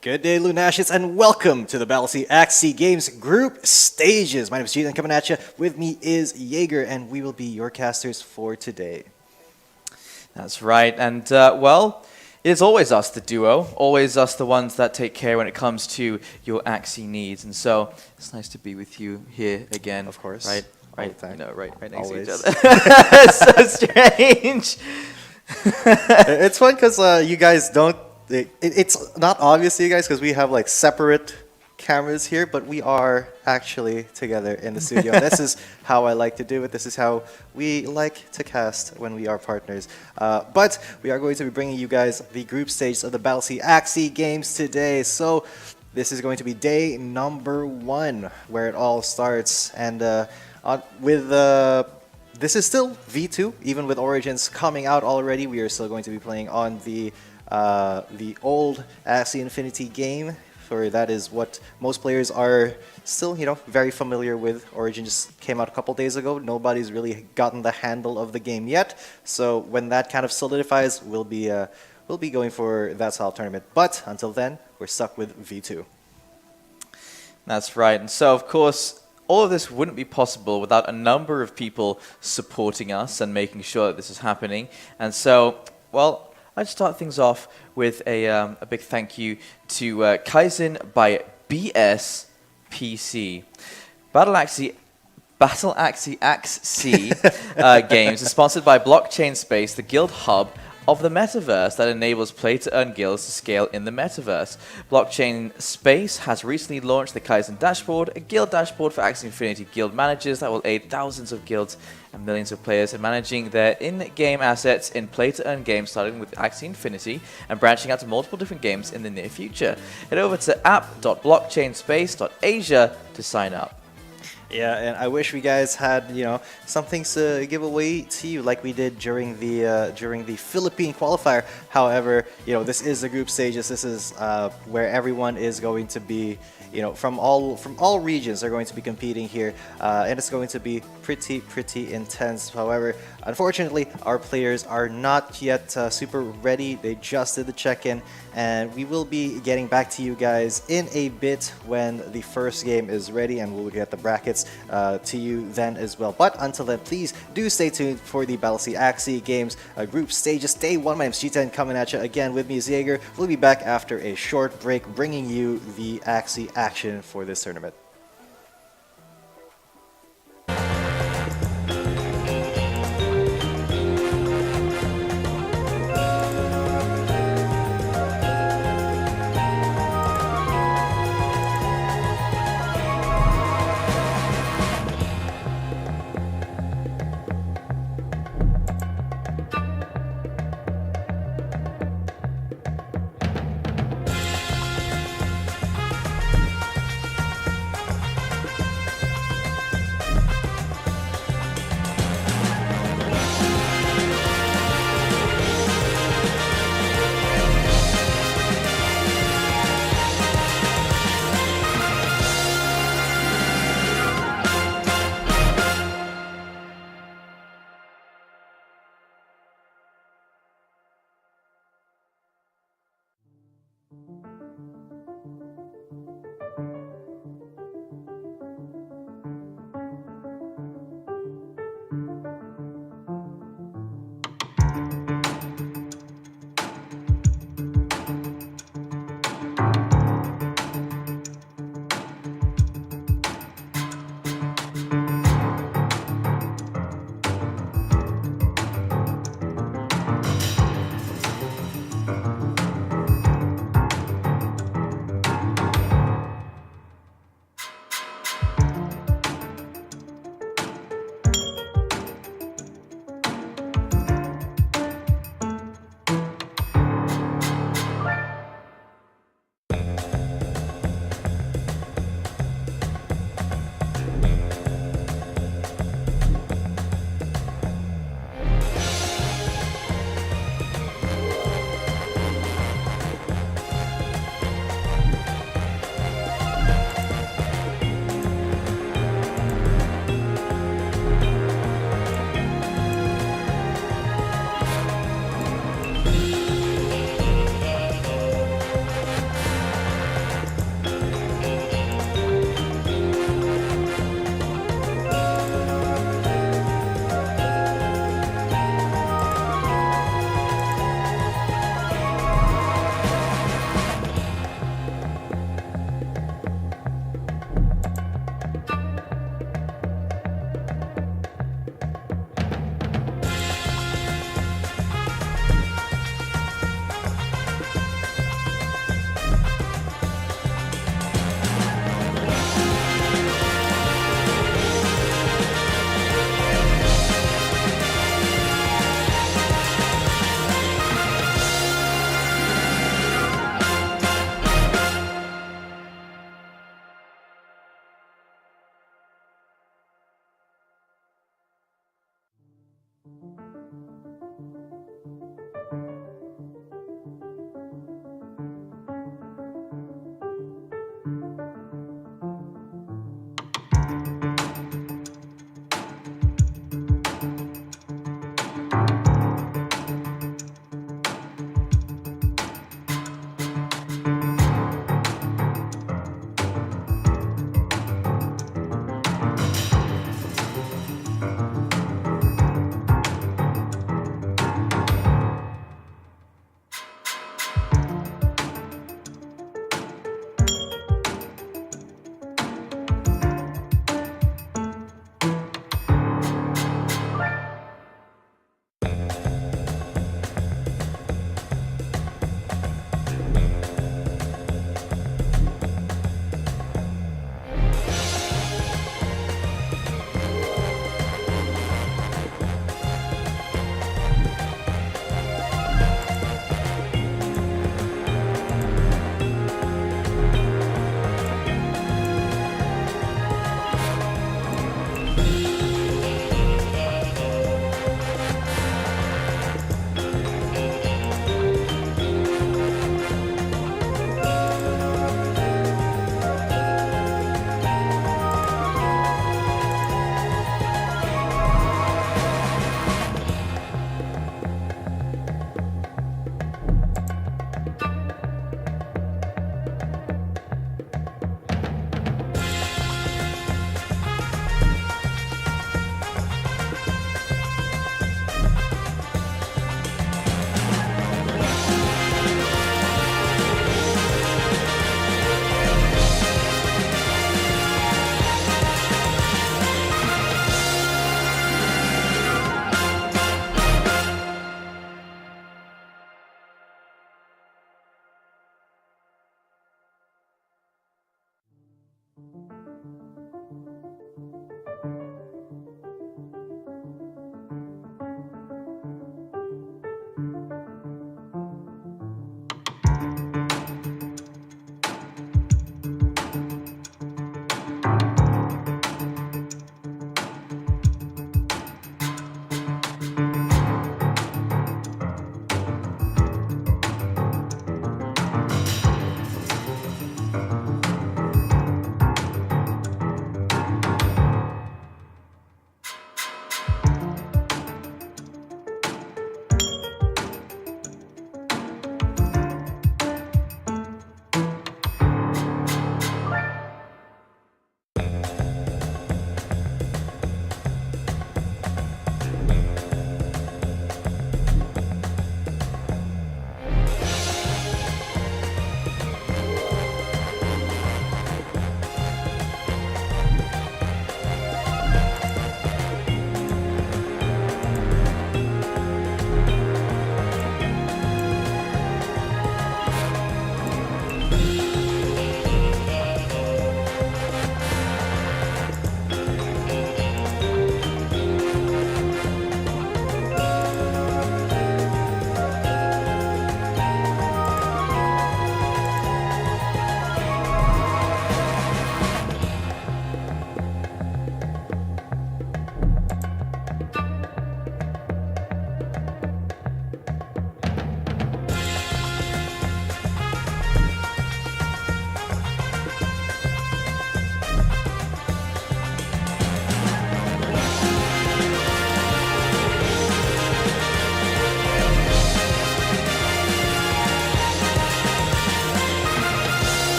Good day, Lunatius, and welcome to the Battlexie AxSEA Games group stages. My name is Cheetah, and coming at you with me is Jaeger, and we will be your casters for today. That's right, and well, it is always us, the duo, always us, the ones that take care when it comes to your Axie needs, and so it's nice to be with you here again. Of course. Right, right next to each other. It's so strange. It's fun because you guys don't. It's not obvious to you guys because we have like separate cameras here, but we are actually together in the studio. This is how I like to do it. This is how we like to cast when we are partners. But we are going to be bringing you guys the group stage of the Battlexie AxSEA Games today. So this is going to be day number 1 where it all starts, and this is still V2, even with Origins coming out already. We are still going to be playing on the old Axie Infinity game, for that is what most players are still, very familiar with. Origin just came out a couple days ago. Nobody's really gotten the handle of the game yet. So when that kind of solidifies, we'll be going for that style tournament. But until then, we're stuck with V2. That's right, and so of course, all of this wouldn't be possible without a number of people supporting us and making sure that this is happening. And so, well, I'd start things off with a big thank you to Kaizen by BS PC. Battlexie AxSEA Games is sponsored by Blockchain Space, the guild hub of the metaverse that enables play-to-earn guilds to scale in the metaverse. Blockchain Space has recently launched the Kaizen Dashboard, a guild dashboard for Axie Infinity guild managers that will aid thousands of guilds and millions of players in managing their in-game assets in play-to-earn games, starting with Axie Infinity and branching out to multiple different games in the near future. Head over to app.blockchainspace.asia to sign up. Yeah, and I wish we guys had, some things to give away to you like we did during the Philippine qualifier. However, this is the group stages. This is where everyone is going to be, from all regions are going to be competing here, and it's going to be pretty intense. However, unfortunately, our players are not yet super ready. They just did the check-in, and we will be getting back to you guys in a bit when the first game is ready, and we'll get the brackets to you then as well. But until then, please do stay tuned for the Battlexie AxSEA Games group stages. Day 1, my name's Cheetah, coming at you again with me is Jaeger. We'll be back after a short break, bringing you the AxSEA action for this tournament.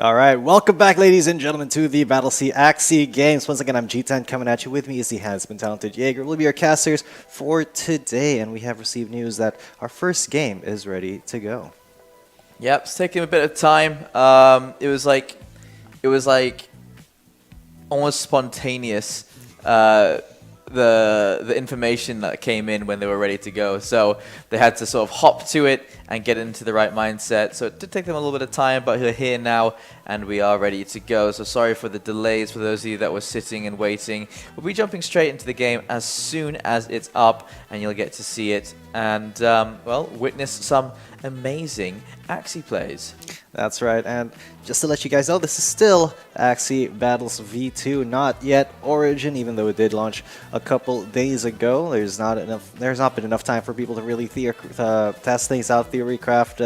All right, welcome back, ladies and gentlemen, to the Battlexie AxSEA Games. Once again, I'm G10 coming at you. With me is the handsome, talented Jaeger. We'll be your casters for today, and we have received news that our first game is ready to go. Yep, it's taking a bit of time. It was like almost spontaneous. The information that came in when they were ready to go, so they had to sort of hop to it and get into the right mindset. So it did take them a little bit of time, but we're here now and we are ready to go. So sorry for the delays for those of you that were sitting and waiting. We'll be jumping straight into the game as soon as it's up, and you'll get to see it and well, witness some amazing Axie plays. That's right, and just to let you guys know, this is still Axie Battles V2, not yet Origin, even though it did launch a couple days ago. There's not been enough time for people to really test things out, theory craft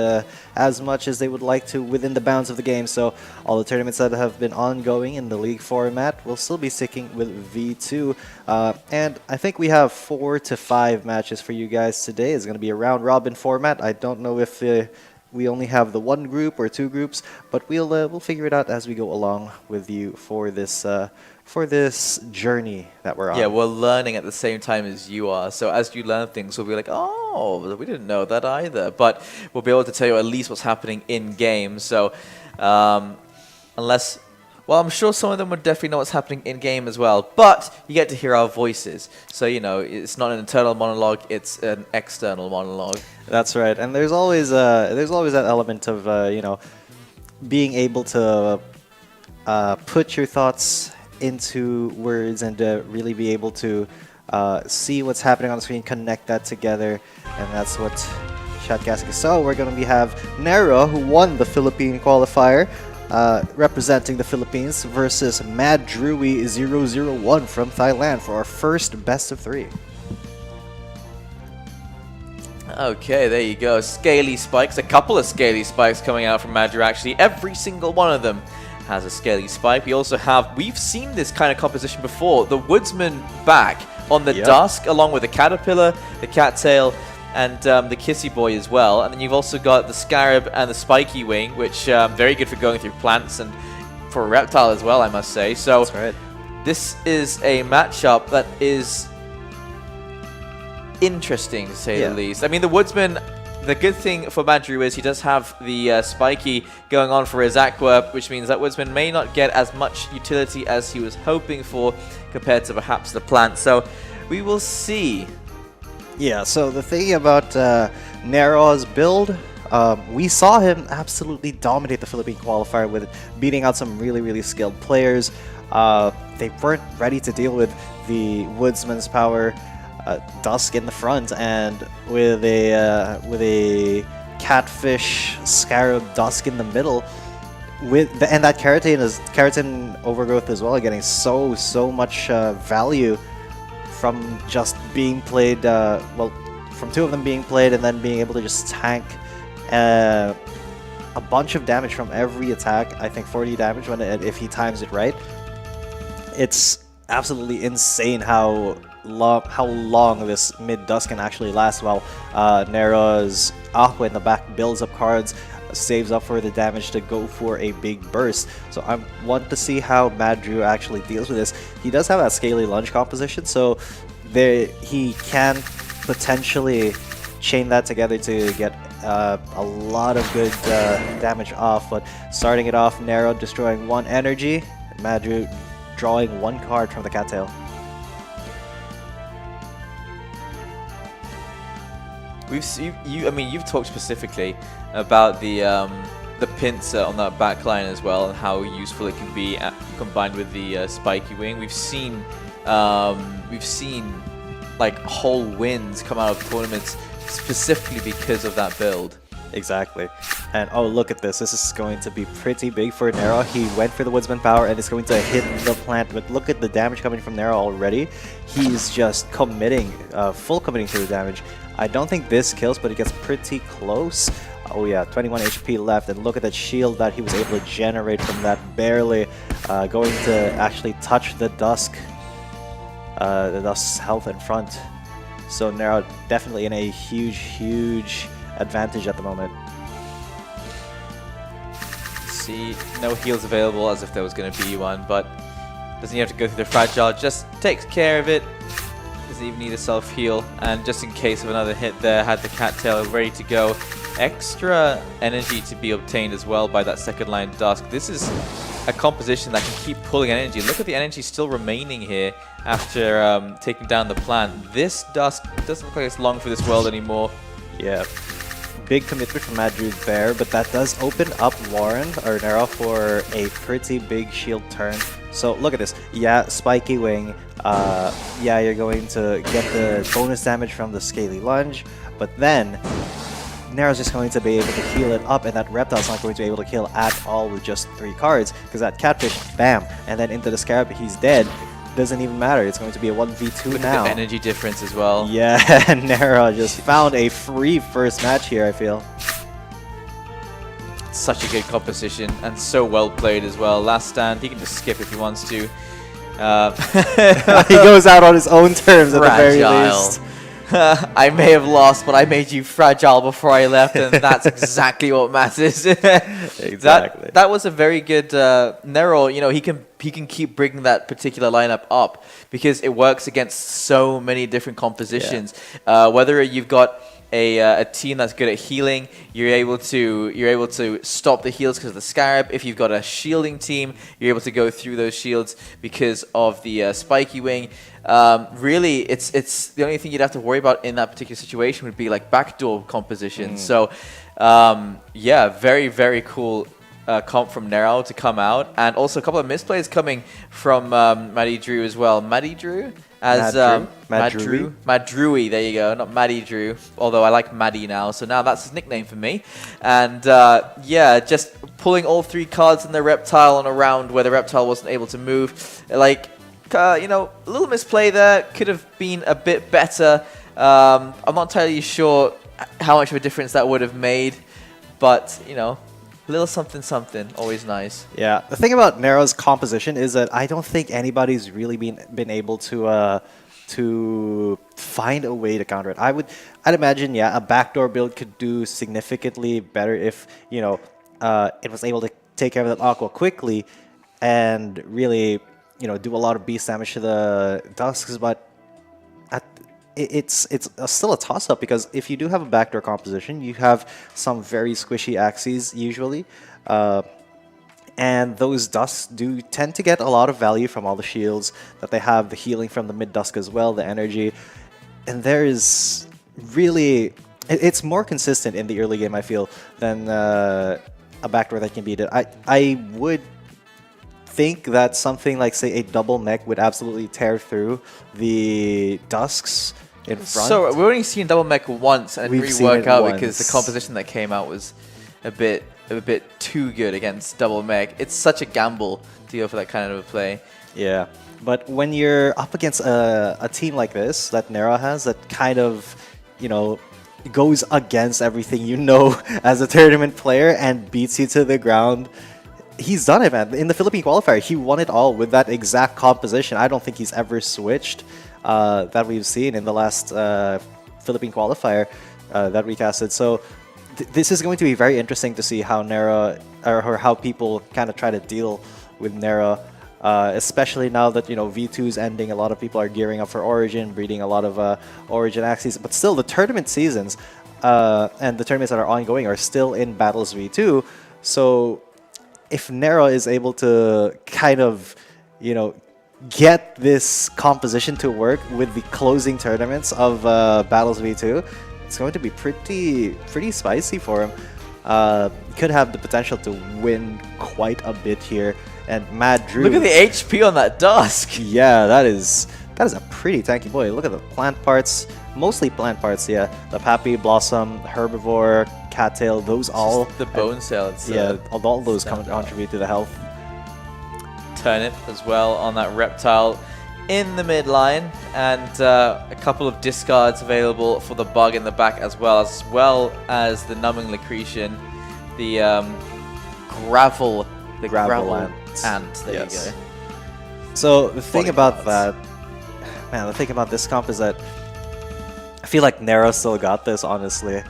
as much as they would like to within the bounds of the game. So all the tournaments that have been ongoing in the league format will still be sticking with V2. And I think we have 4 to 5 matches for you guys today. It's going to be a round robin format. I don't know if we only have the 1 group or 2 groups, but we'll figure it out as we go along with you for this journey that we're on. Yeah, we're learning at the same time as you are. So as you learn things, we'll be like, oh, we didn't know that either. But we'll be able to tell you at least what's happening in game. So unless, well, I'm sure some of them would definitely know what's happening in game as well. But you get to hear our voices. So, you know, it's not an internal monologue, it's an external monologue. That's right, and there's always that element of you know, being able to put your thoughts into words and really be able to see what's happening on the screen, connect that together, and that's what Chatcasting is. So we're going to have Nero, who won the Philippine qualifier, representing the Philippines, versus Mad Drewy 001 from Thailand for our first best of 3. Okay, there you go. Scaly spikes, a couple of scaly spikes coming out from Madru. Actually, every single one of them has a scaly spike. We also have, we've seen this kind of composition before, the Woodsman back on the Dusk, along with the Caterpillar, the Cattail, and the Kissy Boy as well. And then you've also got the Scarab and the Spiky Wing, which very good for going through plants and for a reptile as well, I must say. So that's right. This is a matchup that is interesting, to say the least. I mean, the Woodsman, the good thing for Madru is he does have the Spiky going on for his Aqua, which means that Woodsman may not get as much utility as he was hoping for compared to perhaps the plant. So we will see. Yeah, so the thing about Nero's build, we saw him absolutely dominate the Philippine qualifier with beating out some really, really skilled players. They weren't ready to deal with the Woodsman's power. Dusk in the front, and with a Catfish Scarab Dusk in the middle, and that keratin overgrowth as well, getting so much value from just being played. Well, from 2 of them being played, and then being able to just tank a bunch of damage from every attack. I think 40 damage if he times it right. It's absolutely insane how long this mid-dusk can actually last, while Nero's Aqua in the back builds up cards, saves up for the damage to go for a big burst. So I want to see how Madru actually deals with this. He does have that scaly lunge composition, so he can potentially chain that together to get a lot of good damage off. But starting it off, Nero destroying 1 energy, Madru drawing 1 card from the Cattail. I mean, you've talked specifically about the pincer on that back line as well, and how useful it can be combined with the Spiky Wing. We've seen like whole wins come out of tournaments specifically because of that build. Exactly. And oh, look at this. This is going to be pretty big for Nero. He went for the Woodsman power and it's going to hit the plant. But look at the damage coming from Nero already. He's just committing, full committing to the damage. I don't think this kills, but it gets pretty close. Oh yeah, 21 HP left. And look at that shield that he was able to generate from that, barely going to actually touch the Dusk's health in front. So Nero definitely in a huge advantage at the moment. see no heals available, as if there was going to be one, but doesn't even have to go through the fragile, just takes care of it. Doesn't even need a self-heal, and just in case of another hit there, had the cattail ready to go. Extra energy to be obtained as well by that second line Dusk. This is a composition that can keep pulling energy. Look at the energy still remaining here after taking down the plant. This Dusk doesn't look like it's long for this world anymore. Yeah. Big commitment from Madrid there, but that does open up Warren or Nero for a pretty big shield turn. So look at this. Yeah, Spiky Wing. Yeah, you're going to get the bonus damage from the Scaly Lunge, but then Nero's just going to be able to heal it up, and that Reptile's not going to be able to kill at all with just 3 cards, because that Catfish, bam, and then into the Scarab, he's dead. Doesn't even matter. It's going to be a 1v2 Look now. at the energy difference as well. Yeah, Nero just found a free first match here, I feel. Such a good composition, and so well played as well. Last stand, he can just skip if he wants to. He goes out on his own terms at the very least. I may have lost, but I made you fragile before I left, and that's exactly what matters. Exactly. That was a very good Nero. You know, he can keep bringing that particular lineup up because it works against so many different compositions. Yeah. Whether you've got a team that's good at healing, you're able to stop the heals because of the Scarab. If you've got a shielding team, you're able to go through those shields because of the Spiky Wing. Really, it's the only thing you'd have to worry about in that particular situation would be like backdoor composition. So, yeah, very, very cool comp from Nero to come out, and also a couple of misplays coming from Maddie Drew as well. Maddie Drew as Madrui, there you go, not Maddie Drew, although I like Maddie now, so now that's his nickname for me. And yeah, just pulling all 3 cards in the Reptile on a round where the Reptile wasn't able to move. Like, you know, a little misplay there, could have been a bit better. I'm not entirely sure how much of a difference that would have made, but, you know, a little something something, always nice. Yeah, the thing about Nero's composition is that I don't think anybody's really been able to find a way to counter it. I'd imagine, yeah, a backdoor build could do significantly better if, you know, it was able to take care of that Aqua quickly and really, you know, do a lot of beast damage to the Dusks, but it's still a toss-up, because if you do have a backdoor composition, you have some very squishy Axies usually, and those Dusks do tend to get a lot of value from all the shields that they have, the healing from the mid-Dusk as well, the energy, and there is really... It's more consistent in the early game, I feel, than a backdoor that can beat it. I would think that something like, say, a double mech would absolutely tear through the Dusks in front. So we've only seen double mech once, and it didn't really work out because the composition that came out was a bit too good against double mech. It's such a gamble to go for that kind of a play. Yeah, but when you're up against a team like this that Nero has, that kind of, you know, goes against everything you know as a tournament player and beats you to the ground, he's done it, man. In the Philippine qualifier, he won it all with that exact composition. I don't think he's ever switched that we've seen in the last Philippine qualifier that we casted. So this is going to be very interesting to see how Nero, or how people kind of try to deal with Nero, especially now that, you know, V2 is ending. A lot of people are gearing up for Origin, breeding a lot of Origin Axies. But still, the tournament seasons and the tournaments that are ongoing are still in Battles V2. So if Nero is able to kind of, you know, get this composition to work with the closing tournaments of Battles V2, it's going to be pretty spicy for him. Could have the potential to win quite a bit here. And Mad Drew, look at the HP on that Dusk. Yeah, that is a pretty tanky boy. Look at the plant parts, mostly plant parts. Yeah, the Pappy, Blossom, Herbivore, Cattail, those all. The bone cells. Yeah, all those contribute to the health. Turnip as well on that Reptile in the mid line, and a couple of discards available for the Bug in the back as well as the Numbing Lacretian, the gravel ant. There you go. So the thing about that, man, the thing about this comp is that I feel like Nero still got this, honestly.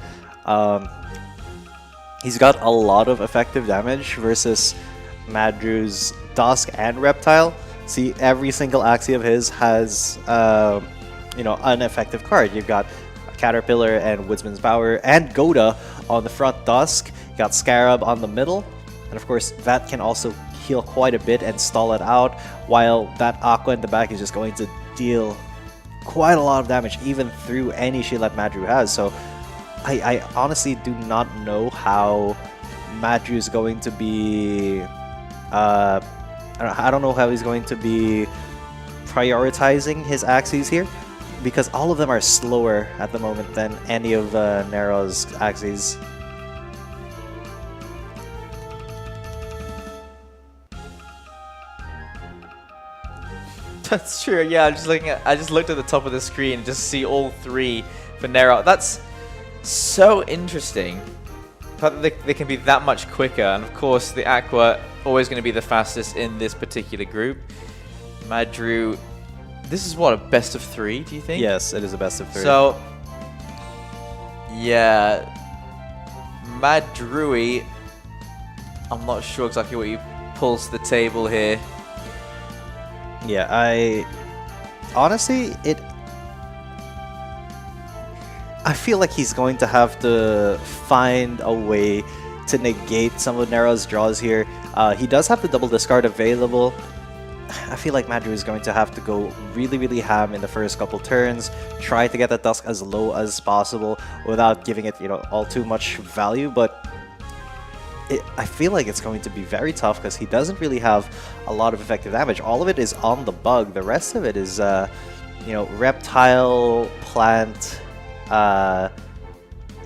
he's got a lot of effective damage versus Madru's Dusk and Reptile. See, every single Axie of his has, you know, an effective card. You've got Caterpillar and Woodsman's Power and Goda on the front Dusk. You got Scarab on the middle. And of course, that can also heal quite a bit and stall it out, while that Aqua in the back is just going to deal quite a lot of damage, even through any shield that Madru has. So I honestly do not know how Madru is going to be... I don't know how he's going to be prioritizing his Axies here, because all of them are slower at the moment than any of Nero's Axies. That's true. Yeah, I just looked at the top of the screen and just see all three for Nero. That's so interesting. But they can be that much quicker, and of course the Aqua always going to be the fastest in this particular group. Madru, this is what, a best of 3, do you think? Yes, it is a best of 3. So yeah, Madrui, I'm not sure exactly what he pulls to the table here. Yeah, honestly, I feel like he's going to have to find a way to negate some of Nero's draws here. He does have the double discard available. I feel like Madru is going to have to go really, really ham in the first couple turns, try to get that Dusk as low as possible without giving it, you know, all too much value, but I feel like it's going to be very tough because he doesn't really have a lot of effective damage. All of it is on the bug. The rest of it is, you know, Reptile, Plant.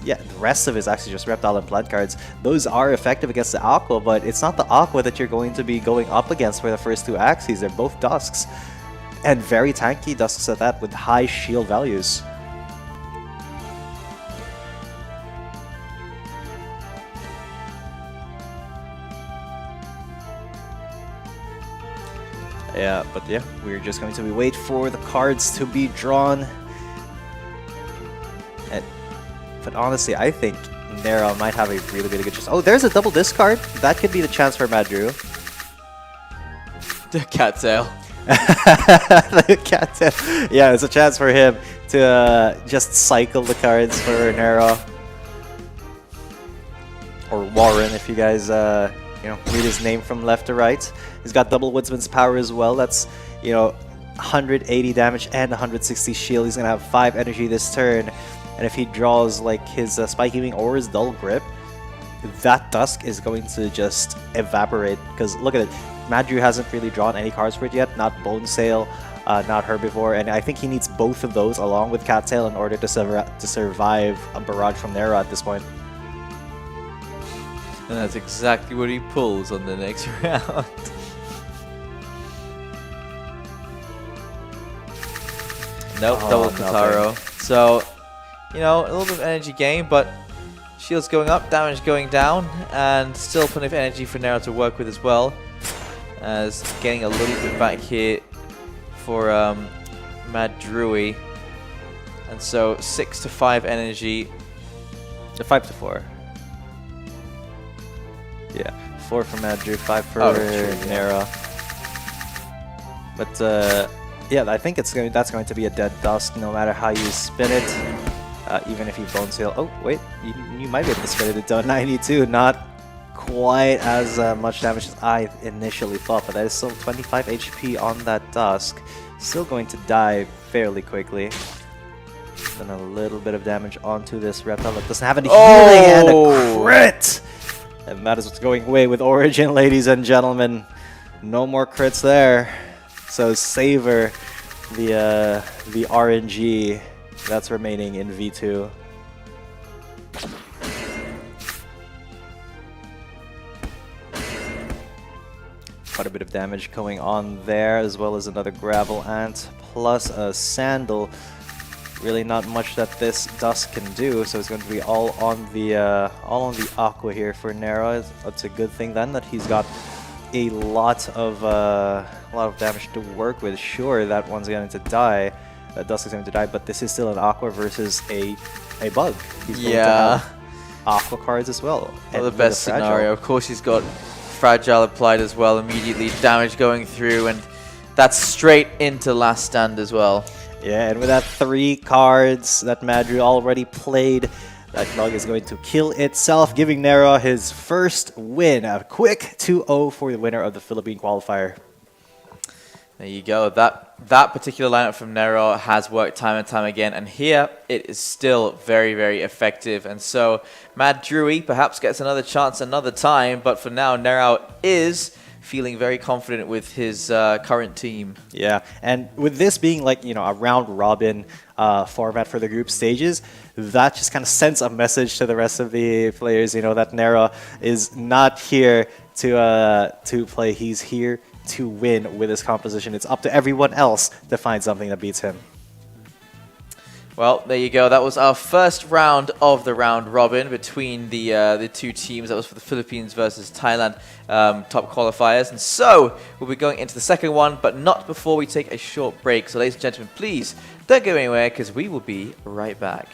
Yeah, the rest of it is actually just Reptile and Plant cards. Those are effective against the Aqua, but it's not the Aqua that you're going to be going up against for the first two Axies. They're both Dusks, and very tanky Dusks at that with high shield values. Yeah, but yeah, we're just going to wait for the cards to be drawn. But honestly, I think Nero might have a really, really good chance. Oh, there's a double discard. That could be the chance for Madru. The cattail. The cattail. Yeah, it's a chance for him to just cycle the cards for Nero. Or Warren, if you guys you know, read his name from left to right. He's got double Woodsman's Power as well. That's, you know, 180 damage and 160 shield. He's gonna have 5 energy this turn. And if he draws like his Spiky Wing or his Dull Grip, that Dusk is going to just evaporate. Because look at it, Madru hasn't really drawn any cards for it yet. Not Bone Sail, not Herbivore, and I think he needs both of those along with Cattail in order to survive a barrage from Nero at this point. And that's exactly what he pulls on the next round. Nope, double Kataro. So, you know, a little bit of energy gain, but shields going up, damage going down, and still plenty of energy for Nero to work with as well. As getting a little bit back here for Madrui. And so 6 to 5 energy. The 5 to 4. Yeah, 4 for Madru, 5 for Nero. But yeah, I think that's going to be a dead Dusk no matter how you spin it. Even if you Bone Sail. Oh, wait, you might be able to spin it to 92. Not quite as much damage as I initially thought, but that is still 25 HP on that Dusk. Still going to die fairly quickly. Then a little bit of damage onto this Reptile that doesn't have any healing and a crit! And that is what's going away with Origin, ladies and gentlemen. No more crits there. So savor the RNG that's remaining in V2. Quite a bit of damage going on there, as well as another Gravel Ant, plus a Sandal. Really not much that this Dusk can do, so it's going to be all on the Aqua here for Nero. It's a good thing then that he's got a lot of damage to work with. Sure, that one's going to die. Dusk is going to die, but this is still an Aqua versus a bug. He's going to have aqua cards as well. Not And the with best a Fragile. scenario. Of course, he's got Fragile applied as well, immediately damage going through, and that's straight into Last Stand as well. Yeah, and with that 3 cards that Madru already played, that mug is going to kill itself, giving Nera his first win. A quick 2-0 for the winner of the Philippine qualifier. There you go. That particular lineup from Nero has worked time and time again, and here it is still very, very effective. And so Mad Drewy perhaps gets another chance another time, but for now, Nero is feeling very confident with his current team. Yeah, and with this being like, you know, a round robin format for the group stages, that just kind of sends a message to the rest of the players, you know, that Nera is not here to play. He's here to win with his composition. It's up to everyone else to find something that beats him. Well, there you go. That was our first round of the round robin between the two teams. That was for the Philippines versus Thailand top qualifiers. And so we'll be going into the second one, but not before we take a short break. So ladies and gentlemen, please don't go anywhere, because we will be right back.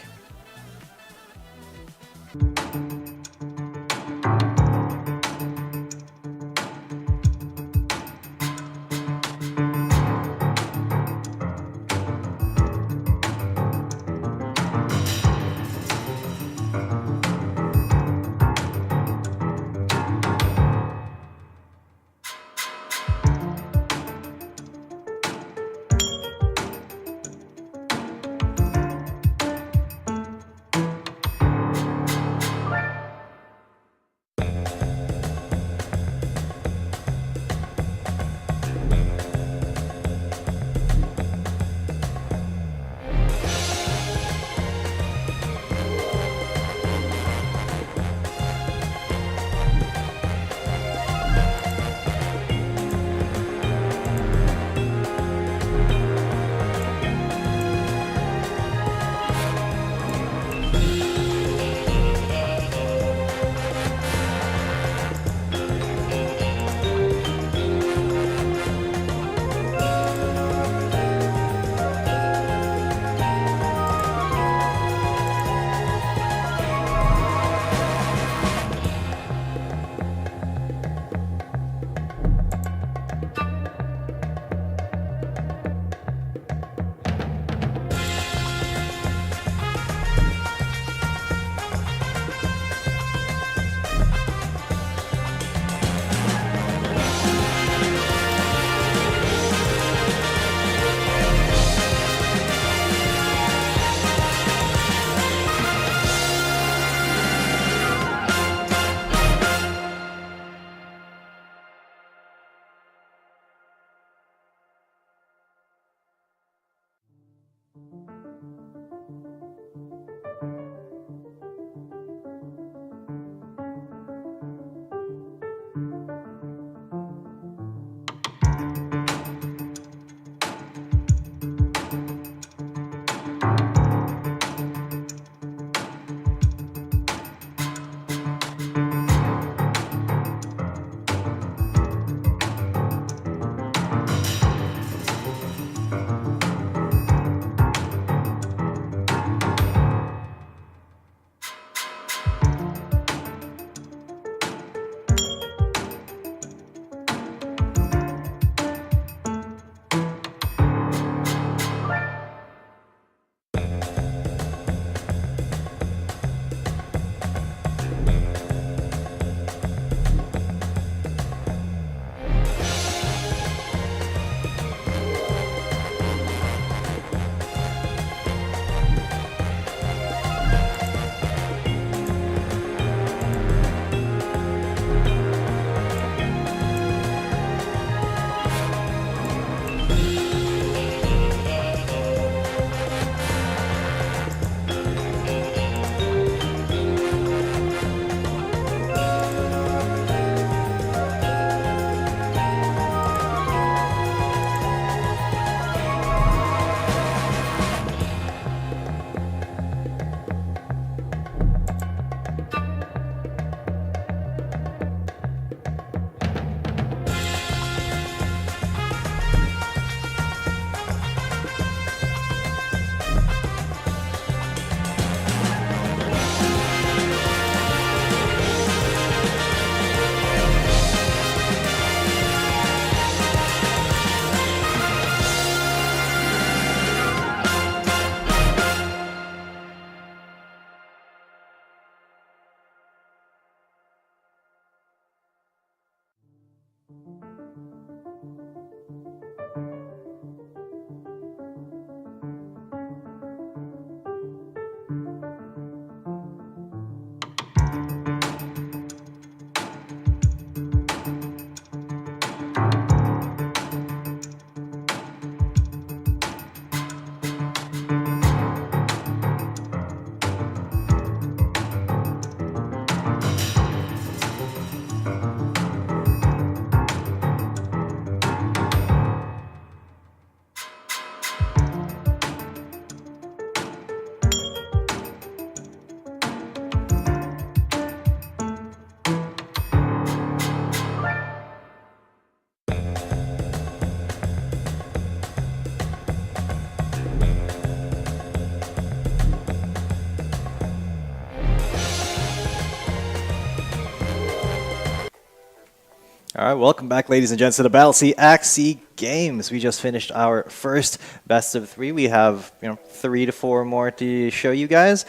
All right, welcome back, ladies and gents, to the Battlexie AxSEA Games. We just finished our first best of 3. We have 3 to 4 more to show you guys.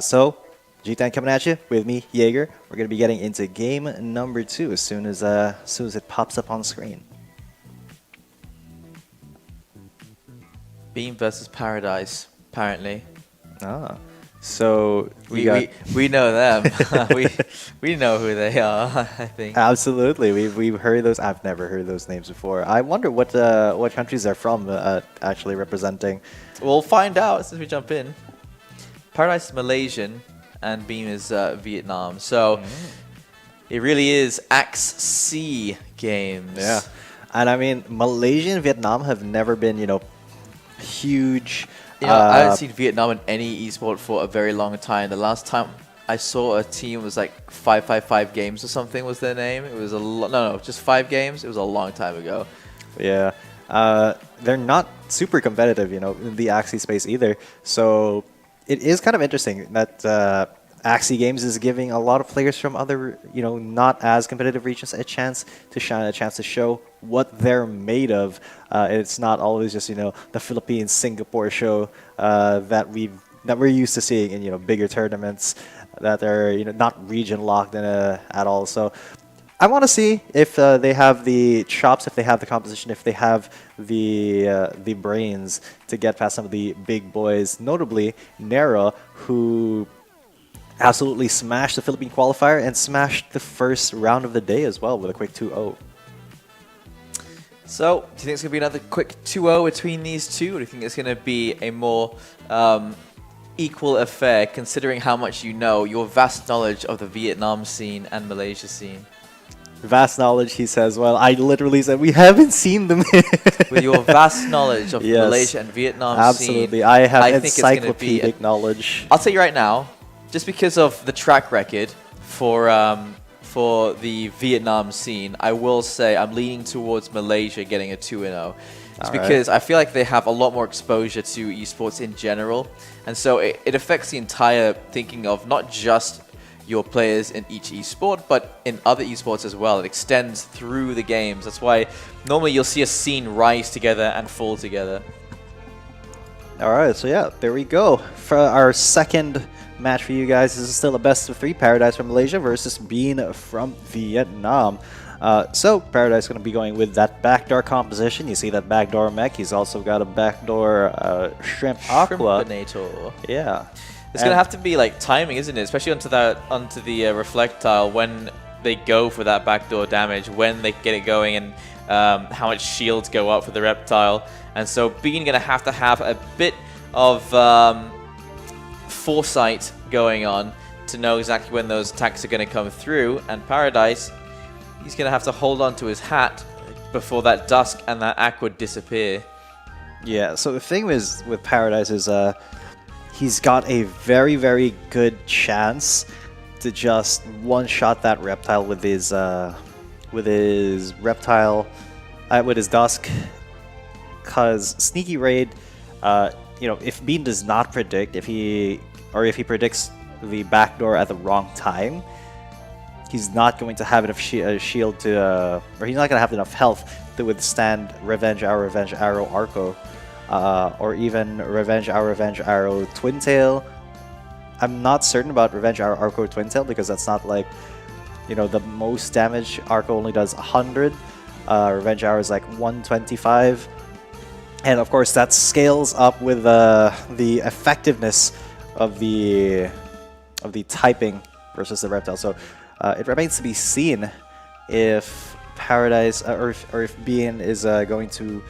So G10 coming at you with me, Jaeger. We're going to be getting into game number 2 as soon as it pops up on screen. Beam versus Paradise, apparently. Ah, so we know them. we know who they are. I think absolutely. We've heard those. I've never heard those names before. I wonder what countries they're from actually representing. We'll find out since we jump in. Paradise is Malaysian and Beam is Vietnam. So it really is AxSEA Games. Yeah, and I mean Malaysia and Vietnam have never been huge. I haven't seen Vietnam in any esport for a very long time. The last time I saw a team was like 555 Games or something was their name. It was just 5 games. It was a long time ago. Yeah, they're not super competitive, in the AxSEA space either. So it is kind of interesting that AxSEA Games is giving a lot of players from other, not as competitive regions a chance to shine, a chance to show what they're made of. It's not always just, the Philippines, Singapore show that we're used to seeing in, bigger tournaments that are, not region locked in at all. So I want to see if they have the chops, if they have the composition, if they have the brains to get past some of the big boys, notably Nera, who absolutely smashed the Philippine qualifier and smashed the first round of the day as well with a quick 2-0. So, do you think it's going to be another quick 2-0 between these two? Or do you think it's going to be a more equal affair, considering how much you know, your vast knowledge of the Vietnam scene and Malaysia scene? Vast knowledge, he says. Well, I literally said we haven't seen them. With your vast knowledge of Malaysia and Vietnam scene, absolutely. I have think encyclopedic knowledge. I'll tell you right now, just because of the track record for the Vietnam scene, I will say I'm leaning towards Malaysia getting a 2-0. It's because I feel like they have a lot more exposure to esports in general, and so it affects the entire thinking of not just your players in each esport, but in other esports as well. It extends through the games. That's why normally you'll see a scene rise together and fall together. All right, so yeah, there we go. For our second match for you guys, this is still a best of 3, Paradise from Malaysia versus Bean from Vietnam. So Paradise is going to be going with that backdoor composition. You see that backdoor mech. He's also got a backdoor shrimp aqua. Shrimpinator. Yeah. It's going to have to be like timing, isn't it? Especially onto the reflectile when they go for that backdoor damage, when they get it going, and how much shields go up for the reptile. And so Bean going to have a bit of foresight going on to know exactly when those attacks are going to come through. And Paradise, he's going to have to hold on to his hat before that dusk and that aqua disappear. Yeah, so the thing with Paradise is he's got a very, very good chance to just one-shot that reptile with his reptile, with his dusk. Because Sneaky Raid, if Bean does not predict, if he predicts the backdoor at the wrong time, he's not going to have enough shield to, or he's not going to have enough health to withstand Revenge Arrow Arco, or even Revenge Arrow Twin Tail. I'm not certain about Revenge Arrow Arco Twin Tail because that's not like, the most damage. Arco only does 100. Revenge Arrow is like 125. And of course, that scales up with the effectiveness of the typing versus the reptile. So it remains to be seen if Paradise or if Bean is going to,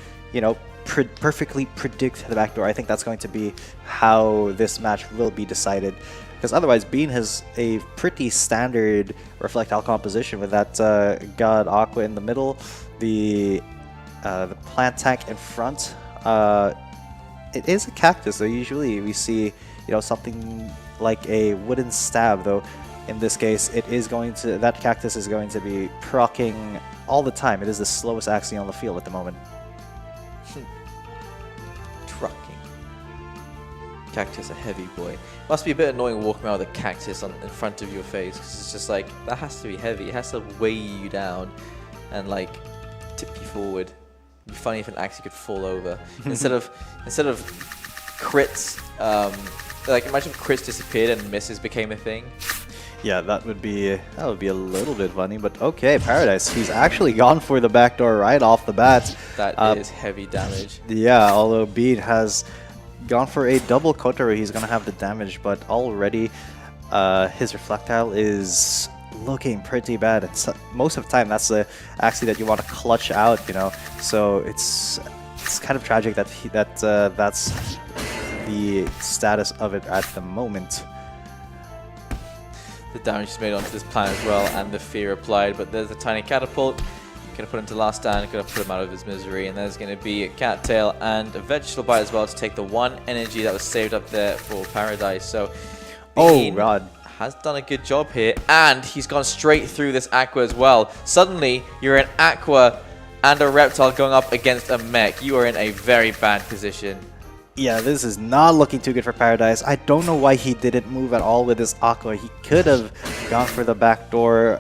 perfectly predict the backdoor. I think that's going to be how this match will be decided. Because otherwise, Bean has a pretty standard reflectile composition with that God Aqua in the middle, the plant tank in front. It is a cactus, so usually we see, something like a wooden stab, though in this case that cactus is going to be proccing all the time. It is the slowest Axie on the field at the moment. Trucking. Cactus, a heavy boy. Must be a bit annoying walking around with a cactus in front of your face, because it's just like, that has to be heavy. It has to weigh you down. and like tip you forward. It'd be funny if an Axie could fall over instead of crits. Like imagine if crits disappeared and misses became a thing. Yeah, that would be a little bit funny, but okay, Paradise. He's actually gone for the backdoor right off the bat. That is heavy damage. Yeah, although Bean has gone for a double Kotaro, he's gonna have the damage, but already his Reflectile is looking pretty bad. It's, most of the time, that's the Axie that you want to clutch out, you know. So it's kind of tragic that that's the status of it at the moment. The damage is made onto this planet as well, and the fear applied. But there's a tiny catapult. Gonna put him to last stand. Gonna put him out of his misery. And there's gonna be a cattail and a vegetable bite as well to take the one energy that was saved up there for Paradise. So, Bean has done a good job here, and he's gone straight through this Aqua as well. Suddenly, you're an Aqua and a Reptile going up against a mech. You are in a very bad position. Yeah, this is not looking too good for Paradise. I don't know why he didn't move at all with his Aqua. He could have gone for the backdoor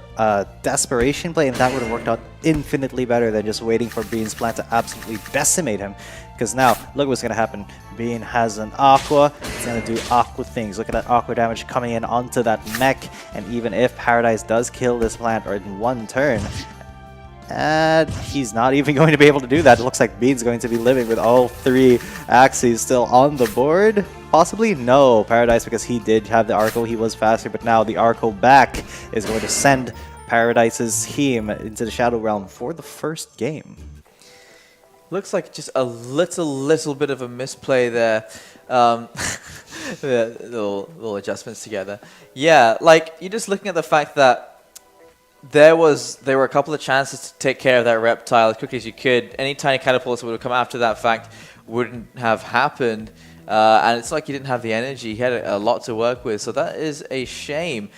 desperation play, and that would have worked out infinitely better than just waiting for Bean's plan to absolutely decimate him. Because now, look what's going to happen. Bean has an Aqua. He's going to do Aqua things. Look at that Aqua damage coming in onto that mech. And even if Paradise does kill this plant or in one turn, and he's not even going to be able to do that. It looks like Bean's going to be living with all three Axies still on the board. Possibly? No. Paradise, because he did have the Arco, he was faster, but now the Arco back is going to send Paradise's team into the Shadow Realm for the first game. Looks like just a little bit of a misplay there. The little adjustments together. Yeah, like you're just looking at the fact that there were a couple of chances to take care of that Reptile as quickly as you could. Any tiny catapults that would have come after that fact wouldn't have happened. And it's like he didn't have the energy. He had a lot to work with. So that is a shame.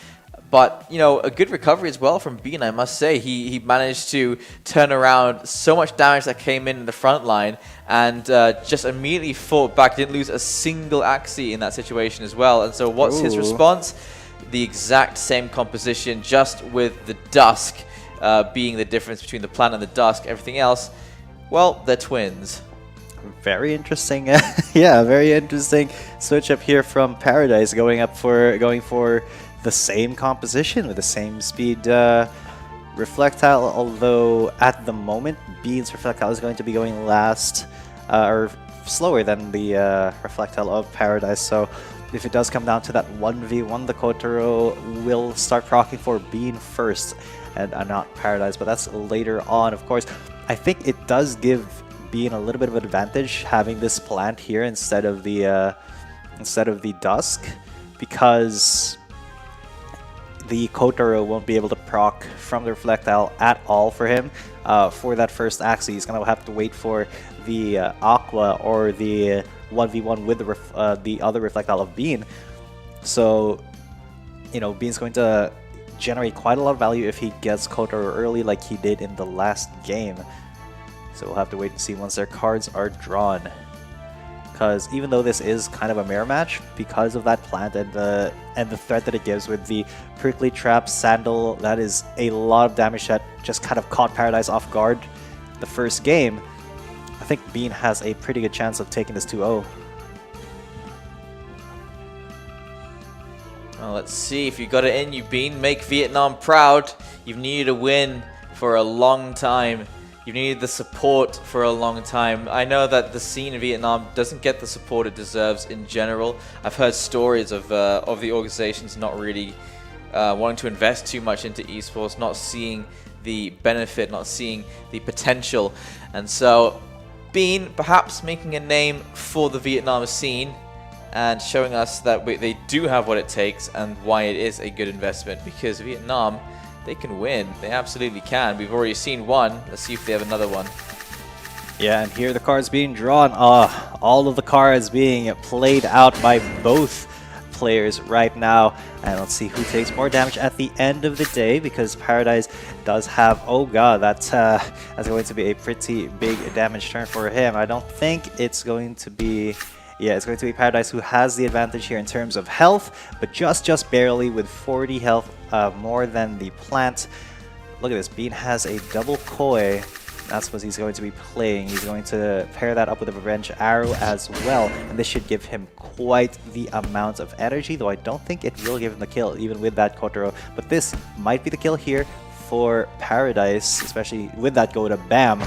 But, you know, a good recovery as well from Bean, I must say. He managed to turn around so much damage that came in the front line and just immediately fought back. Didn't lose a single Axie in that situation as well. And so what's his response? The exact same composition, just with the Dusk being the difference between the Planet and the Dusk. Everything else, well, they're twins. Very interesting. Yeah, very interesting switch up here from Paradise, going for the same composition with the same speed Reflectile. Although at the moment, Bean's Reflectile is going to be going last or slower than the Reflectile of Paradise. So if it does come down to that 1v1, the Kotaro will start proccing for Bean first and not Paradise, but that's later on, of course. I think it does give Bean a little bit of an advantage having this plant here instead of the Dusk, because the Kotaro won't be able to proc from the Reflectile at all for him. For that first Axie, he's going to have to wait for the Aqua or the 1v1 with the other Reflectile of Bean. So, you know, Bean's going to generate quite a lot of value if he gets Kotaro early like he did in the last game. So we'll have to wait and see once their cards are drawn. Because even though this is kind of a mirror match, because of that plant and the threat that it gives with the Prickly Trap Sandal, that is a lot of damage that just kind of caught Paradise off guard the first game. I think Bean has a pretty good chance of taking this 2-0. Well, let's see if you got it in you, Bean. Make Vietnam proud. You've needed a win for a long time. You've needed the support for a long time. I know that the scene in Vietnam doesn't get the support it deserves in general. I've heard stories of the organizations not really wanting to invest too much into esports, not seeing the benefit, not seeing the potential. And so Bean perhaps making a name for the Vietnam scene and showing us that they do have what it takes and why it is a good investment, because Vietnam, they can win. They absolutely can. We've already seen one. Let's see if they have another one. Yeah, and here the cards being drawn. All of the cards being played out by both players right now. And let's see who takes more damage at the end of the day, because Paradise does have, oh god, that's going to be a pretty big damage turn for him. I don't think it's going to be... Yeah, it's going to be Paradise who has the advantage here in terms of health, but just barely with 40 health more than the plant. look at this. Bean has a double koi. That's what he's going to be playing. He's going to pair that up with a Revenge Arrow as well. And this should give him quite the amount of energy, though I don't think it will give him the kill, even with that Kotaro. But this might be the kill here for Paradise, especially with that go to Bam.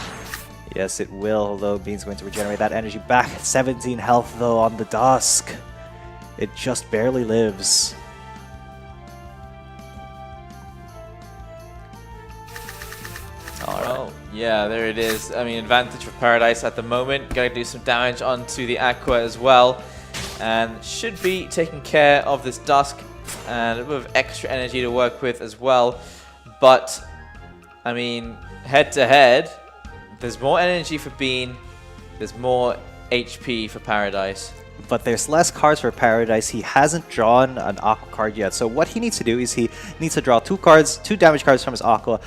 Yes, it will, although Bean's going to regenerate that energy back. 17 health, though, on the Dusk. It just barely lives. Alright. Yeah, there it is. I mean, advantage for Paradise at the moment. Gotta do some damage onto the Aqua as well. And should be taking care of this Dusk. And a bit of extra energy to work with as well. But, I mean, head to head, there's more energy for Bean. There's more HP for Paradise. But there's less cards for Paradise. He hasn't drawn an Aqua card yet. So what he needs to do is he needs to draw 2 cards, 2 damage cards from his Aqua.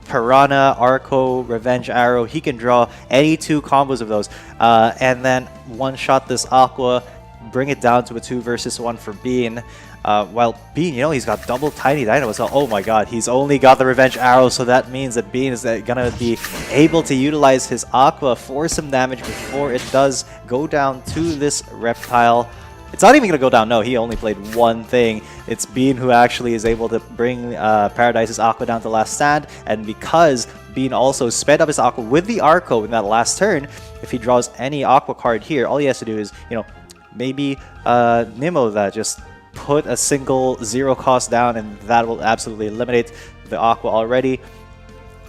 Piranha, Arco, Revenge Arrow. He can draw any 2 combos of those. And then one-shot this Aqua, bring it down to a 2 versus 1 for Bean. While Bean, you know, he's got double Tiny Dino as well. Oh my god, he's only got the Revenge Arrow, so that means that Bean is gonna be able to utilize his Aqua for some damage before it does go down to this Reptile. It's not even gonna go down, no, he only played one thing. It's Bean who actually is able to bring Paradise's Aqua down to last stand, and because Bean also sped up his Aqua with the Arco in that last turn, if he draws any Aqua card here, all he has to do is, you know, maybe Nemo that, just put a single 0 cost down, and that will absolutely eliminate the Aqua already.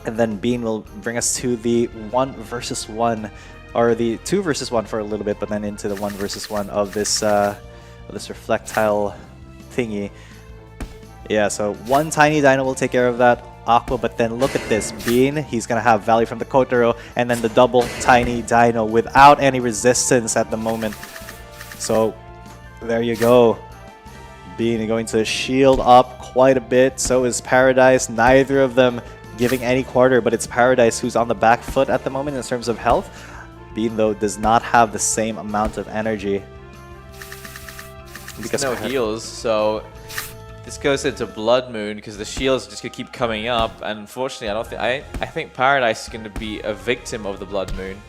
And then Bean will bring us to the 1 versus 1, or the 2 versus 1 for a little bit, but then into the 1 versus 1 of this Reflectile thingy. Yeah, so 1 Tiny Dino will take care of that Aqua, but then look at this. Bean, he's going to have value from the Kotaro, and then the double Tiny Dino without any resistance at the moment. So there you go. Bean going to shield up quite a bit. So is Paradise. Neither of them giving any quarter, but it's Paradise who's on the back foot at the moment in terms of health. Bean, though, does not have the same amount of energy. Because no heals, so this goes into Blood Moon because the shields are just gonna keep coming up. And unfortunately, I think Paradise is gonna be a victim of the Blood Moon.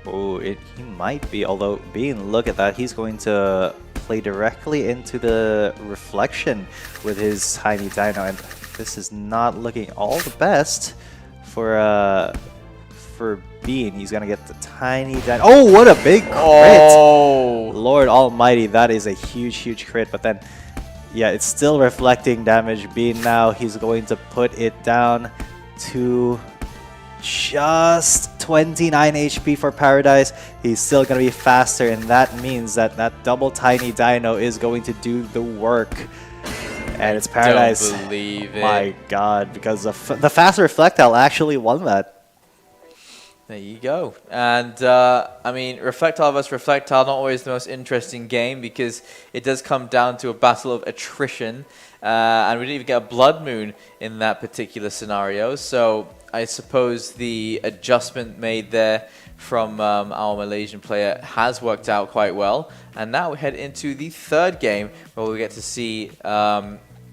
Oh, he might be. Although Bean, look at that, he's going to play directly into the Reflection with his Tiny Dino, and this is not looking all the best for Bean. He's gonna get the Tiny Dino. Oh, what a big crit! Oh, Lord Almighty, that is a huge crit. But then, yeah, it's still reflecting damage. Bean now, he's going to put it down to just 29 HP for Paradise. He's still going to be faster, and that means that that double Tiny Dino is going to do the work. And it's Paradise. Don't believe it. My god, because the faster Reflectile actually won that. There you go. And, I mean, Reflectile vs. Reflectile, not always the most interesting game because it does come down to a battle of attrition. And we didn't even get a Blood Moon in that particular scenario. So I suppose the adjustment made there from our Malaysian player has worked out quite well. And now we head into the 3rd game where we get to see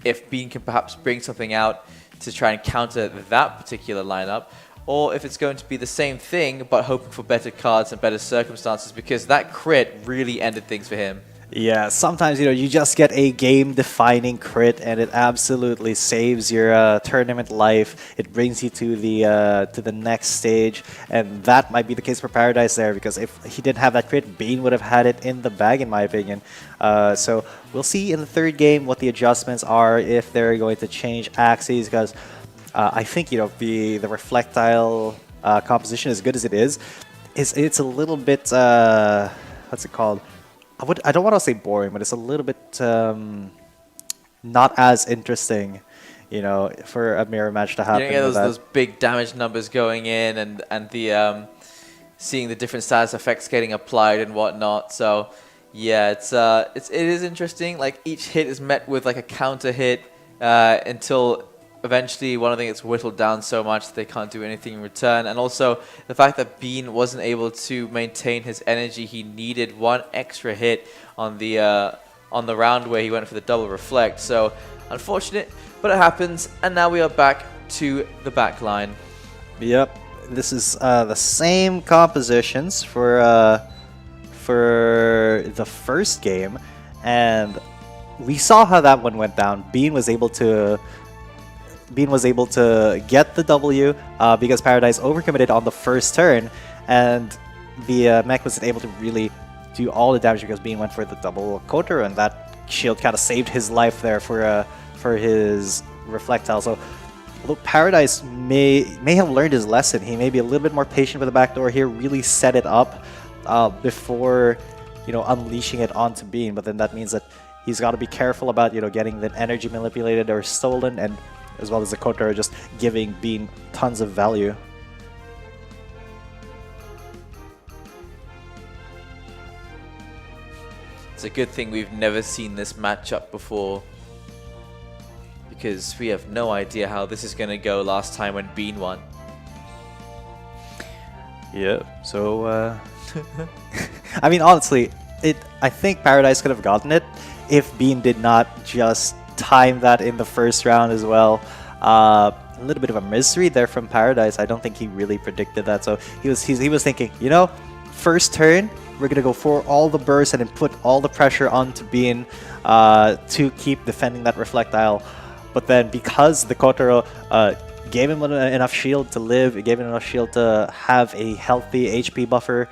if Bean can perhaps bring something out to try and counter that particular lineup, or if it's going to be the same thing but hoping for better cards and better circumstances, because that crit really ended things for him. Yeah, sometimes, you know, you just get a game-defining crit and it absolutely saves your tournament life. It brings you to the next stage, and that might be the case for Paradise there, because if he didn't have that crit, Bean would have had it in the bag, in my opinion. So we'll see in the 3rd game what the adjustments are, if they're going to change Axies, because I think, you know, the Reflectile composition, as good as it is, it's a little bit, what's it called? I don't want to say boring, but it's a little bit not as interesting, you know, for a mirror match to happen. You don't get those big damage numbers going in, and the seeing the different status effects getting applied and whatnot. So yeah, it is interesting. Like, each hit is met with like a counter hit until eventually one of them gets whittled down so much that they can't do anything in return. And also the fact that Bean wasn't able to maintain his energy, he needed one extra hit on the on the round where he went for the double reflect. So unfortunate, but it happens. And now we are back to the back line. Yep, this is the same compositions for the first game, and we saw how that one went down. Bean was able to get the W because Paradise overcommitted on the first turn, and the mech wasn't able to really do all the damage because Bean went for the double Kotaro, and that shield kind of saved his life there for his Reflectile. So although Paradise may have learned his lesson, he may be a little bit more patient with the backdoor here, really set it up before, unleashing it onto Bean. But then that means that he's got to be careful about, getting the energy manipulated or stolen, and as well as the Kotaro just giving Bean tons of value. It's a good thing we've never seen this matchup before, because we have no idea how this is going to go last time when Bean won. Yeah, so, I mean, honestly, I think Paradise could have gotten it if Bean did not just time that in the first round as well. A little bit of a misery there from Paradise. I don't think he really predicted that, so he was thinking, first turn, we're going to go for all the bursts and then put all the pressure onto Bean to keep defending that Reflectile. But then because the Kotaro gave him enough shield to live, it gave him enough shield to have a healthy HP buffer,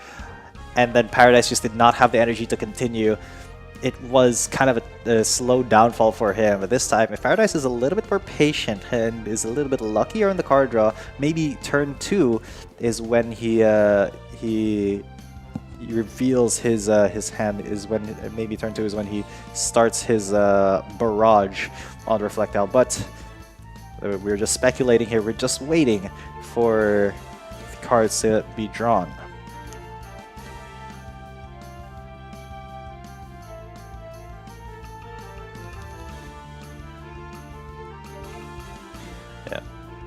and then Paradise just did not have the energy to continue, it was kind of a slow downfall for him. But this time, if Paradise is a little bit more patient and is a little bit luckier in the card draw, maybe turn 2 is when he reveals his hand, is when maybe turn 2 is when he starts his barrage on the Reflectile. But we're just speculating here. We're just waiting for the cards to be drawn.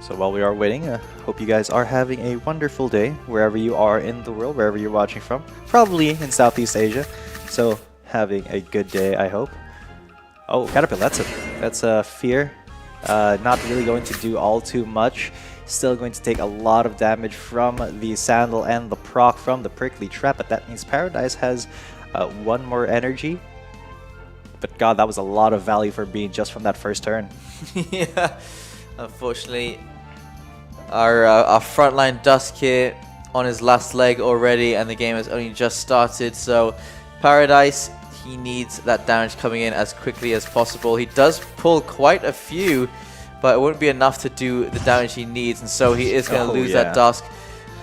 So while we are waiting, I hope you guys are having a wonderful day wherever you are in the world, wherever you're watching from. Probably in Southeast Asia. So having a good day, I hope. Oh, Caterpillar, that's a Fear. Not really going to do all too much. Still going to take a lot of damage from the Sandal and the proc from the Prickly Trap, but that means Paradise has one more energy. But god, that was a lot of value for Bean just from that first turn. Yeah, unfortunately, our frontline Dusk here on his last leg already, and the game has only just started. So Paradise, he needs that damage coming in as quickly as possible. He does pull quite a few, but it wouldn't be enough to do the damage he needs, and so he is going to lose that Dusk.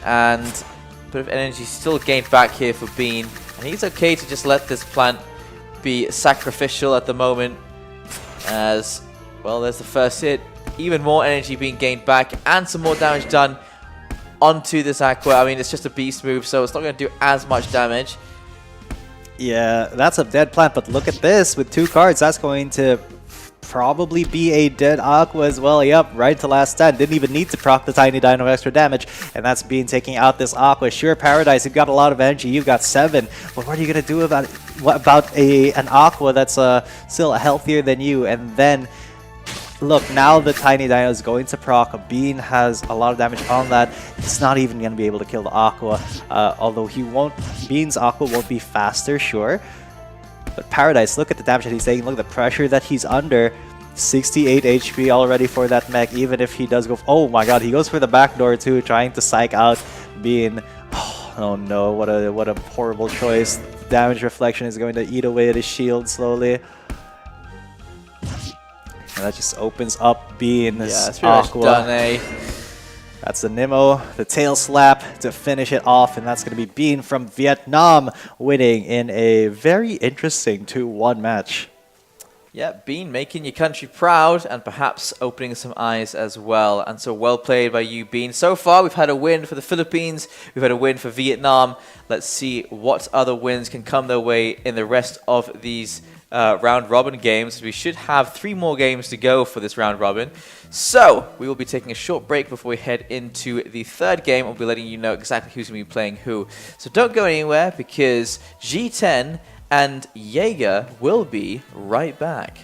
And a bit of energy still gained back here for Bean, and he's okay to just let this plant be sacrificial at the moment, as well. There's the first hit. Even more energy being gained back and some more damage done onto this Aqua. I mean, it's just a beast move, so it's not going to do as much damage. Yeah, that's a dead plant, but look at this. With 2 cards, that's going to probably be a dead Aqua as well. Yep, right to last stand. Didn't even need to proc the Tiny Dino extra damage, and that's Bean taking out this Aqua. Sure, Paradise, you've got a lot of energy. You've got 7, but what are you going to do about it? What about an Aqua that's still healthier than you? And then look, now the Tiny Dino is going to proc. Bean has a lot of damage on that. It's not even going to be able to kill the Aqua. Although Bean's Aqua won't be faster, sure. But Paradise, look at the damage that he's taking. Look at the pressure that he's under. 68 HP already for that mech, even if he does go... Oh my god, he goes for the backdoor too, trying to psych out Bean. Oh no, what a horrible choice. Damage reflection is going to eat away at his shield slowly. And that just opens up Bean's Aqua. Done, eh? That's the Nemo, the tail slap to finish it off, and that's going to be Bean from Vietnam winning in a very interesting 2-1 match. Yeah, Bean making your country proud and perhaps opening some eyes as well. And so well played by you, Bean. So far, we've had a win for the Philippines. We've had a win for Vietnam. Let's see what other wins can come their way in the rest of these round-robin games. We should have 3 more games to go for this round-robin. So, we will be taking a short break before we head into the 3rd game. We'll be letting you know exactly who's going to be playing who. So don't go anywhere, because G10 and Jaeger will be right back.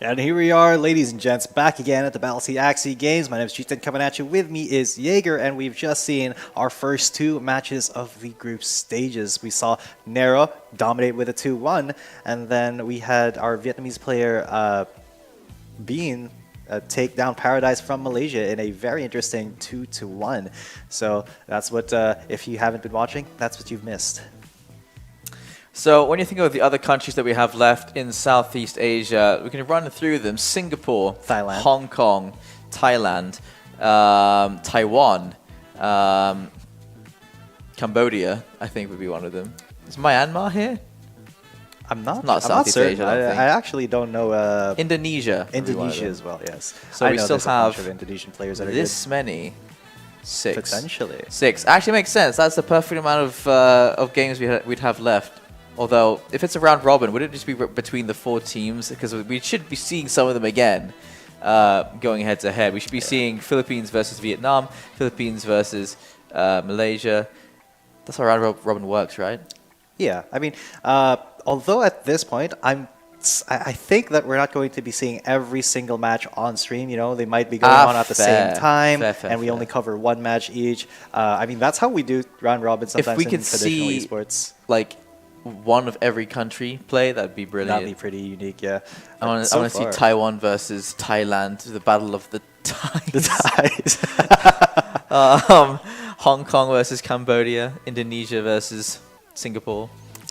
And here we are, ladies and gents, back again at the Battlexie AxSEA Games. My name is Cheaton, coming at you. With me is Jaeger, and we've just seen our first two matches of the group stages. We saw Nero dominate with a 2-1, and then we had our Vietnamese player, Bean, take down Paradise from Malaysia in a very interesting 2-1. So that's what, if you haven't been watching, that's what you've missed. So when you think of the other countries that we have left in Southeast Asia, we can run through them. Singapore, Thailand, Hong Kong, Thailand, Taiwan, Cambodia, I think would be one of them. Is Myanmar here? I'm not Southeast certain. Asia, I don't think. I actually don't know. Indonesia. Indonesia as well, yes. So we still there's a bunch have of Indonesian players that are this good. many. 6. Potentially. 6. Actually makes sense. That's the perfect amount of games we'd have left. Although, if it's a round robin, would it just be between the 4 teams? Because we should be seeing some of them again, going head to head. We should be seeing Philippines versus Vietnam, Philippines versus Malaysia. That's how round robin works, right? Yeah, I mean, although at this point, I think that we're not going to be seeing every single match on stream. You know, they might be going on at the same time, and we only cover one match each. I mean, that's how we do round robin sometimes if we in could traditional see, esports. Like, one of every country play, that'd be brilliant. That'd be pretty unique, yeah. I want to see Taiwan versus Thailand, the battle of the ties. The ties. Hong Kong versus Cambodia, Indonesia versus Singapore.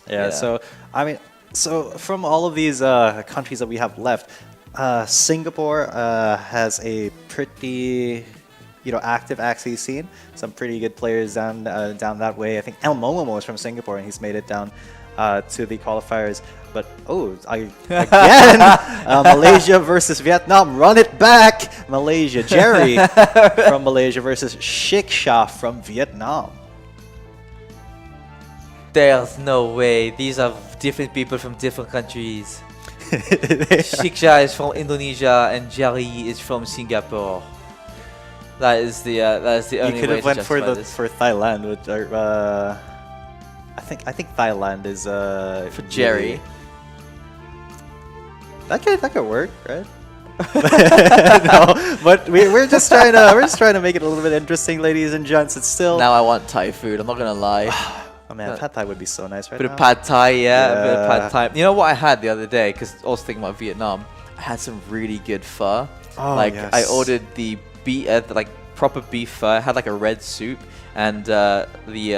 Yeah, so I mean, so from all of these countries that we have left, Singapore has a pretty, active AxSEA scene. Some pretty good players down that way. I think El Momomo is from Singapore, and he's made it down to the qualifiers. But again, Malaysia versus Vietnam. Run it back, Malaysia. Jerry from Malaysia versus Shiksha from Vietnam. There's no way. These are different people from different countries. Shiksha is from Indonesia and Jerry is from Singapore. That is the only You could way have went to for justify this. for Thailand, which are, I think Thailand is For Jerry. That could work, right? No, but we're just trying to make it a little bit interesting, ladies and gents. It's still Now I want Thai food. I'm not gonna lie. oh man, pad thai would be so nice right Bit now. of pad Thai, a bit of Yeah. pad Thai. You know what I had the other day? Because I was thinking about Vietnam. I had some really good pho. Oh, like yes. I ordered the proper beef pho. It had like a red soup and you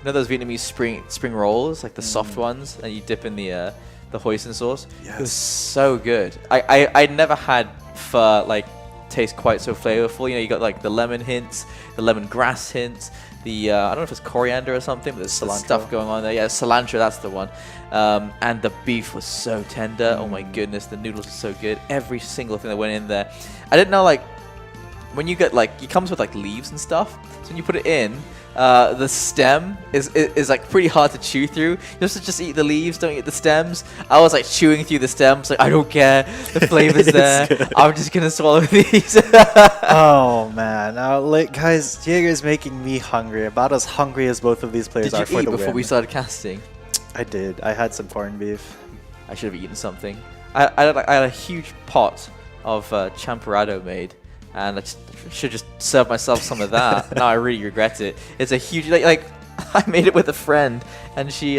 know those Vietnamese spring rolls, like the soft ones, and you dip in the hoisin sauce. Yes. It was so good. I'd never had pho like taste quite so flavorful. You know, you got like the lemon hints, the lemongrass hints, the I don't know if it's coriander or something, but there's some Cilantro. stuff going on there. Yeah, cilantro, that's the one. And the beef was so tender. Oh my goodness, the noodles were so good. Every single thing that went in there. I didn't know, like, when you get, like, it comes with like leaves and stuff. So when you put it in, the stem is like pretty hard to chew through. You're supposed to just eat the leaves, don't eat the stems. I was like chewing through the stems, like I don't care, the flavor's there. I'm just gonna swallow these. Oh man, guys, Jaeger's making me hungry. About as hungry as both of these players Did are you for eat the before win. we started casting? I did. I had some corned beef. I should have eaten something. I had a huge pot of champorado made, and I should just serve myself some of that. Now I really regret it. It's a huge like I made it with a friend, and she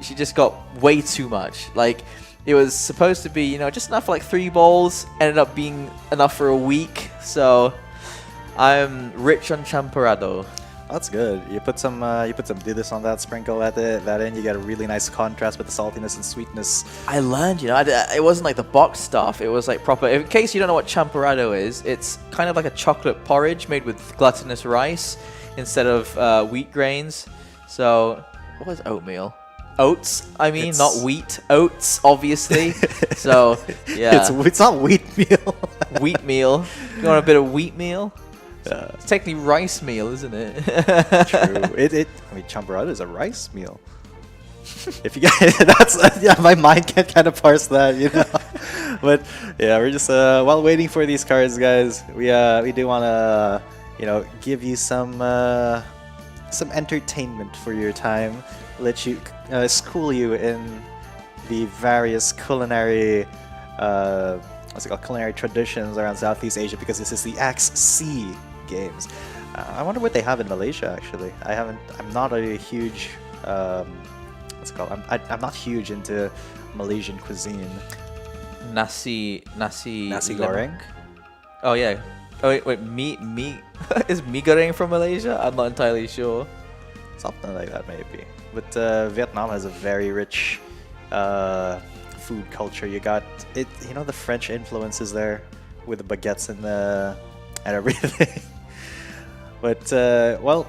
just got way too much. Like it was supposed to be just enough for like 3 bowls. Ended up being enough for a week. So I'm rich on champorado. That's good. You put some Didis on that, sprinkle that in. You get a really nice contrast with the saltiness and sweetness. I learned, it wasn't like the box stuff. It was like proper. In case you don't know what champorado is, it's kind of like a chocolate porridge made with glutinous rice instead of wheat grains. So, what is oatmeal? Oats, I mean, not wheat. Oats, obviously. So, yeah. It's not wheat meal. Wheat meal. You want a bit of wheat meal? It's technically rice meal, isn't it? True. I mean, champorado is a rice meal. If you get my mind can't kind of parse that, But yeah, we're just while waiting for these cards, guys. We do want to give you some entertainment for your time. Let you school you in the various culinary what's it called, culinary traditions around Southeast Asia, because this is the AxSEA Games. I wonder what they have in Malaysia. Actually, I'm not a huge what's it called? I'm not huge into Malaysian cuisine. Nasi Goreng. Oh yeah. Oh wait, mi is mi goreng from Malaysia? I'm not entirely sure. Something like that maybe. But Vietnam has a very rich food culture. You got it, you know, the French influences there with the baguettes and everything. But well,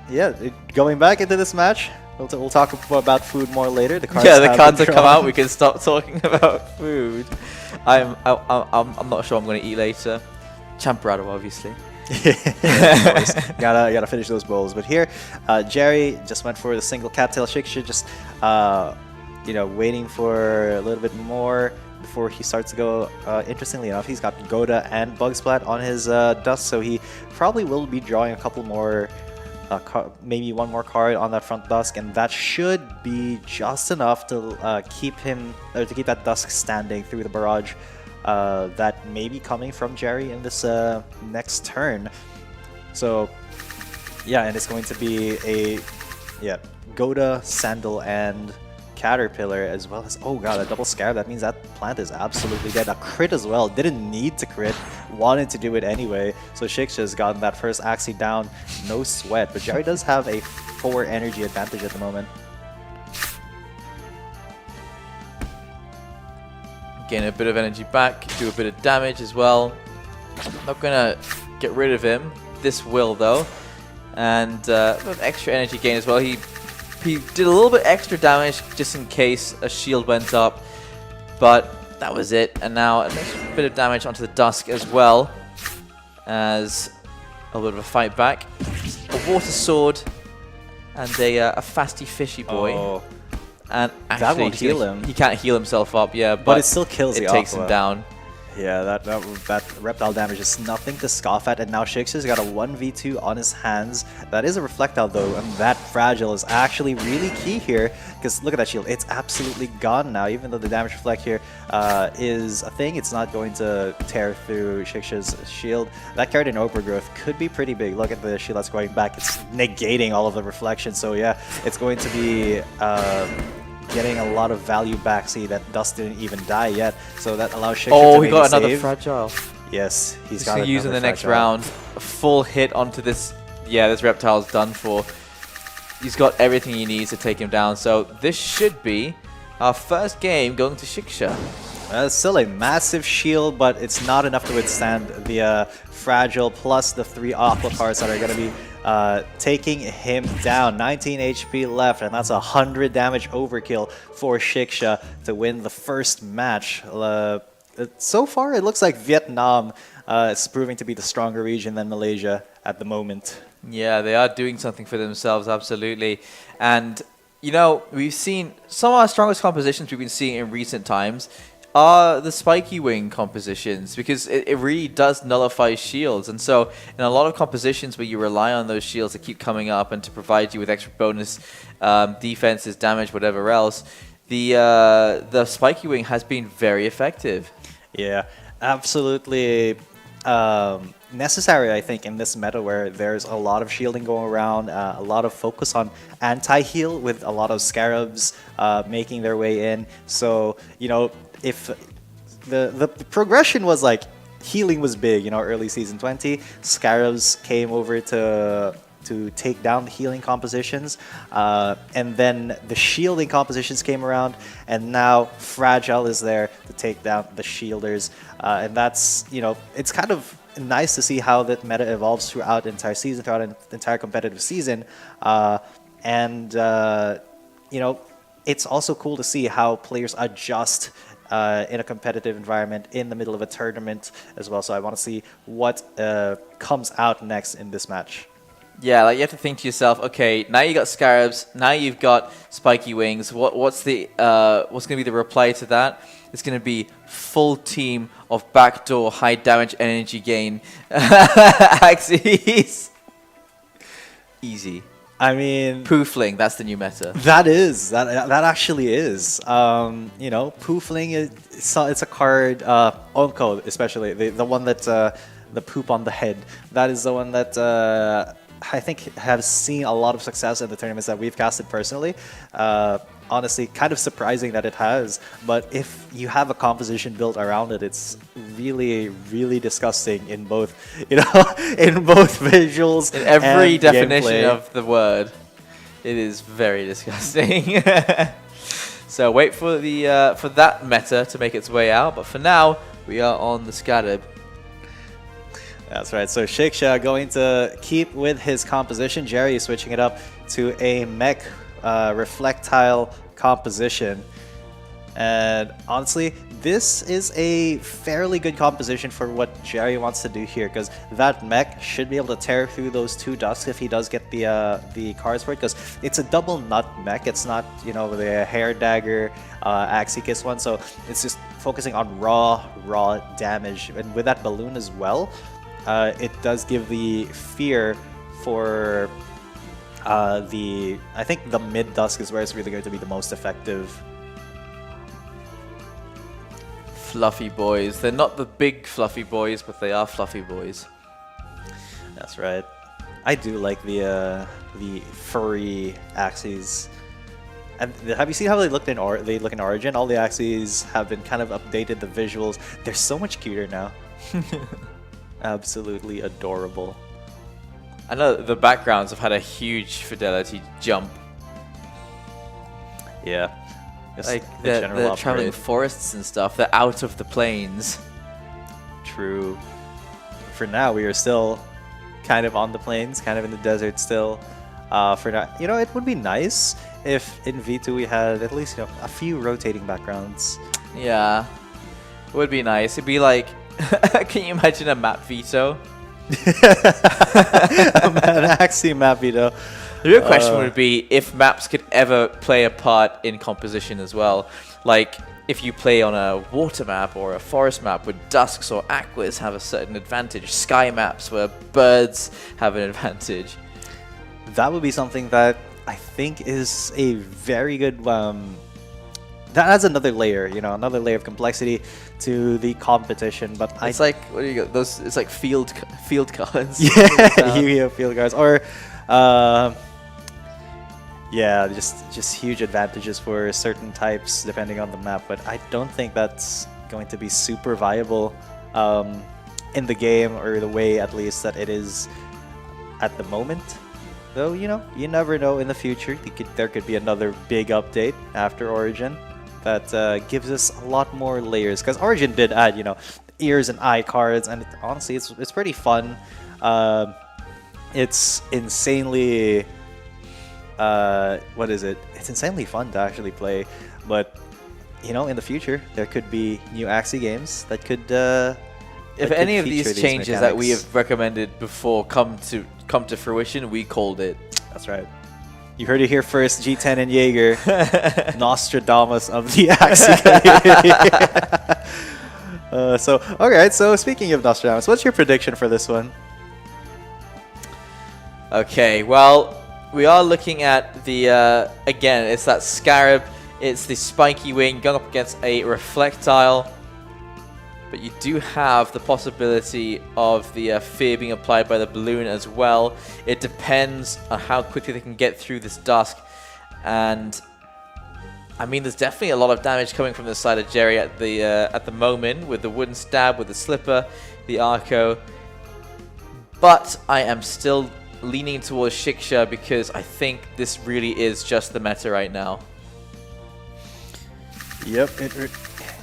yeah. Going back into this match, we'll talk about food more later. The cards The cards have come out. We can stop talking about food. I'm not sure I'm going to eat later. Champorado, obviously. gotta finish those bowls. But here, Jerry just went for the single cattail. Shiksha just waiting for a little bit more before he starts to go. Interestingly enough, he's got Goda and Bug Splat on his dust, so he probably will be drawing a couple more, maybe one more card on that front dusk, and that should be just enough to keep that dusk standing through the barrage that may be coming from Jerry in this next turn. So yeah, and it's going to be a Goda, Sandal, and Caterpillar, as well as, oh god, a double Scarab. That means that plant is absolutely dead. A crit as well. Didn't need to crit, wanted to do it anyway. So Shiksha's gotten that first Axie down, no sweat. But Jerry does have a 4 energy advantage at the moment. Gain a bit of energy back, do a bit of damage as well. Not gonna get rid of him. This will though, and a bit of extra energy gain as well. He did a little bit extra damage just in case a shield went up, but that was it. And now a bit of damage onto the Dusk as well, as a bit of a fight back. A water sword and a fasty fishy boy. Oh. And actually, that won't heal him. He can't heal himself up, yeah, but it still kills it the takes Aqua. him down. Yeah, that reptile damage is nothing to scoff at, and now Shiksha's got a 1v2 on his hands. That is a Reflectile though, and that Fragile is actually really key here, because look at that shield. It's absolutely gone now. Even though the damage reflect here is a thing, it's not going to tear through Shiksha's shield. That card in Overgrowth could be pretty big. Look at the shield that's going back. It's negating all of the reflection, so yeah, it's going to be getting a lot of value back. See, that Dust didn't even die yet, so that allows Shiksha to Oh, he maybe got another save. Fragile. Yes, he's He's got going to use in the next round. A full hit onto this. Yeah, this Reptile's done for. He's got everything he needs to take him down. So this should be our first game going to Shiksha. It's still a massive shield, but it's not enough to withstand the Fragile plus the 3 Aqua cards that are going to be taking him down. 19 HP left, and that's 100 damage overkill for Shiksha to win the first match. So far, it looks like Vietnam is proving to be the stronger region than Malaysia at the moment. Yeah, they are doing something for themselves, absolutely. And, you know, we've seen some of our strongest compositions we've been seeing in recent times are the spiky wing compositions, because it really does nullify shields. And so in a lot of compositions where you rely on those shields to keep coming up and to provide you with extra bonus defenses, damage, whatever else, the spiky wing has been very effective. Yeah, absolutely necessary, I think, in this meta where there's a lot of shielding going around, a lot of focus on anti-heal with a lot of Scarabs making their way in. So, you know, if the progression was like healing was big, you know, early season 20, Scarabs came over to take down the healing compositions, and then the shielding compositions came around, and now Fragile is there to take down the shielders, and that's, you know, it's kind of nice to see how that meta evolves throughout the entire season, throughout an entire competitive season, and you know, it's also cool to see how players adjust in a competitive environment in the middle of a tournament as well. So I want to see what comes out next in this match. Yeah, like you have to think to yourself, okay, now you got Scarabs, now you've got Spiky Wings. What's going to be the reply to that? It's going to be full team of backdoor high damage energy gain Axies. Easy. I mean, Poofling, that's the new meta. that actually is. You know, Poofling it's a card. Onko especially the one that the poop on the head. That is the one that I think has seen a lot of success in the tournaments that we've casted personally. Honestly, kind of surprising that it has. But if you have a composition built around it, it's really, really disgusting in both, you know, in both visuals. In every and definition gameplay. of the word, it is very disgusting. So wait for the for that meta to make its way out. But for now, we are on the Scarab. That's right. So Shiksha going to keep with his composition. Jerry is switching it up to a mech reflectile composition. And honestly, this is a fairly good composition for what Jerry wants to do here, because that mech should be able to tear through those two dusks if he does get the cards for it, because it's a double nut mech. It's not, you know, the hair dagger Axie Kiss one, so it's just focusing on raw damage. And with that balloon as well, it does give the fear for I think the mid dusk is where it's really going to be the most effective. Fluffy boys. They're not the big fluffy boys, but they are fluffy boys. That's right. I do like the furry Axies. And have you seen how they look in Origin? All the Axies have been kind of updated. The visuals, they're so much cuter now. Absolutely adorable. I know the backgrounds have had a huge fidelity jump. Yeah. Just Like the they're general traveling upgrade. forests and stuff. They're out of the plains. True. For now, we are still kind of on the plains, kind of in the desert still. For now, you know, it would be nice if in V2 we had at least, you know, a few rotating backgrounds. Yeah, it would be nice. It'd be like, can you imagine a map veto? An Axie map, you know. The real question would be if maps could ever play a part in composition as well. Like, if you play on a water map or a forest map where dusks or aquas have a certain advantage, sky maps where birds have an advantage. That would be something that I think is a very good. That adds another layer, you know, another layer of complexity to the competition. But It's like, what do you got? Those, it's like field cards. yeah, Yu-Gi-Oh field cards, or yeah, just huge advantages for certain types depending on the map. But I don't think that's going to be super viable in the game, or the way at least that it is at the moment. Though, you know, you never know in the future. There could be another big update after Origin that gives us a lot more layers. Because Origin did add, you know, ears and eye cards, and honestly, it's pretty fun. It's insanely, what is it? It's insanely fun to actually play. But, you know, in the future, there could be new AxSEA games that could. If any of these changes that we have recommended before come to fruition, we called it. That's right. You heard it here first, G10 and Jaeger, Nostradamus of the AxSEA community. So, alright, so speaking of Nostradamus, what's your prediction for this one? Okay, well, we are looking at the, again, it's that Scarab, it's the spiky wing going up against a Reflectile, but you do have the possibility of the fear being applied by the balloon as well. It depends on how quickly they can get through this dusk, and I mean, there's definitely a lot of damage coming from the side of Jerry at the moment with the wooden stab, with the slipper, the Arco, but I am still leaning towards Shiksha because I think this really is just the meta right now. Yep,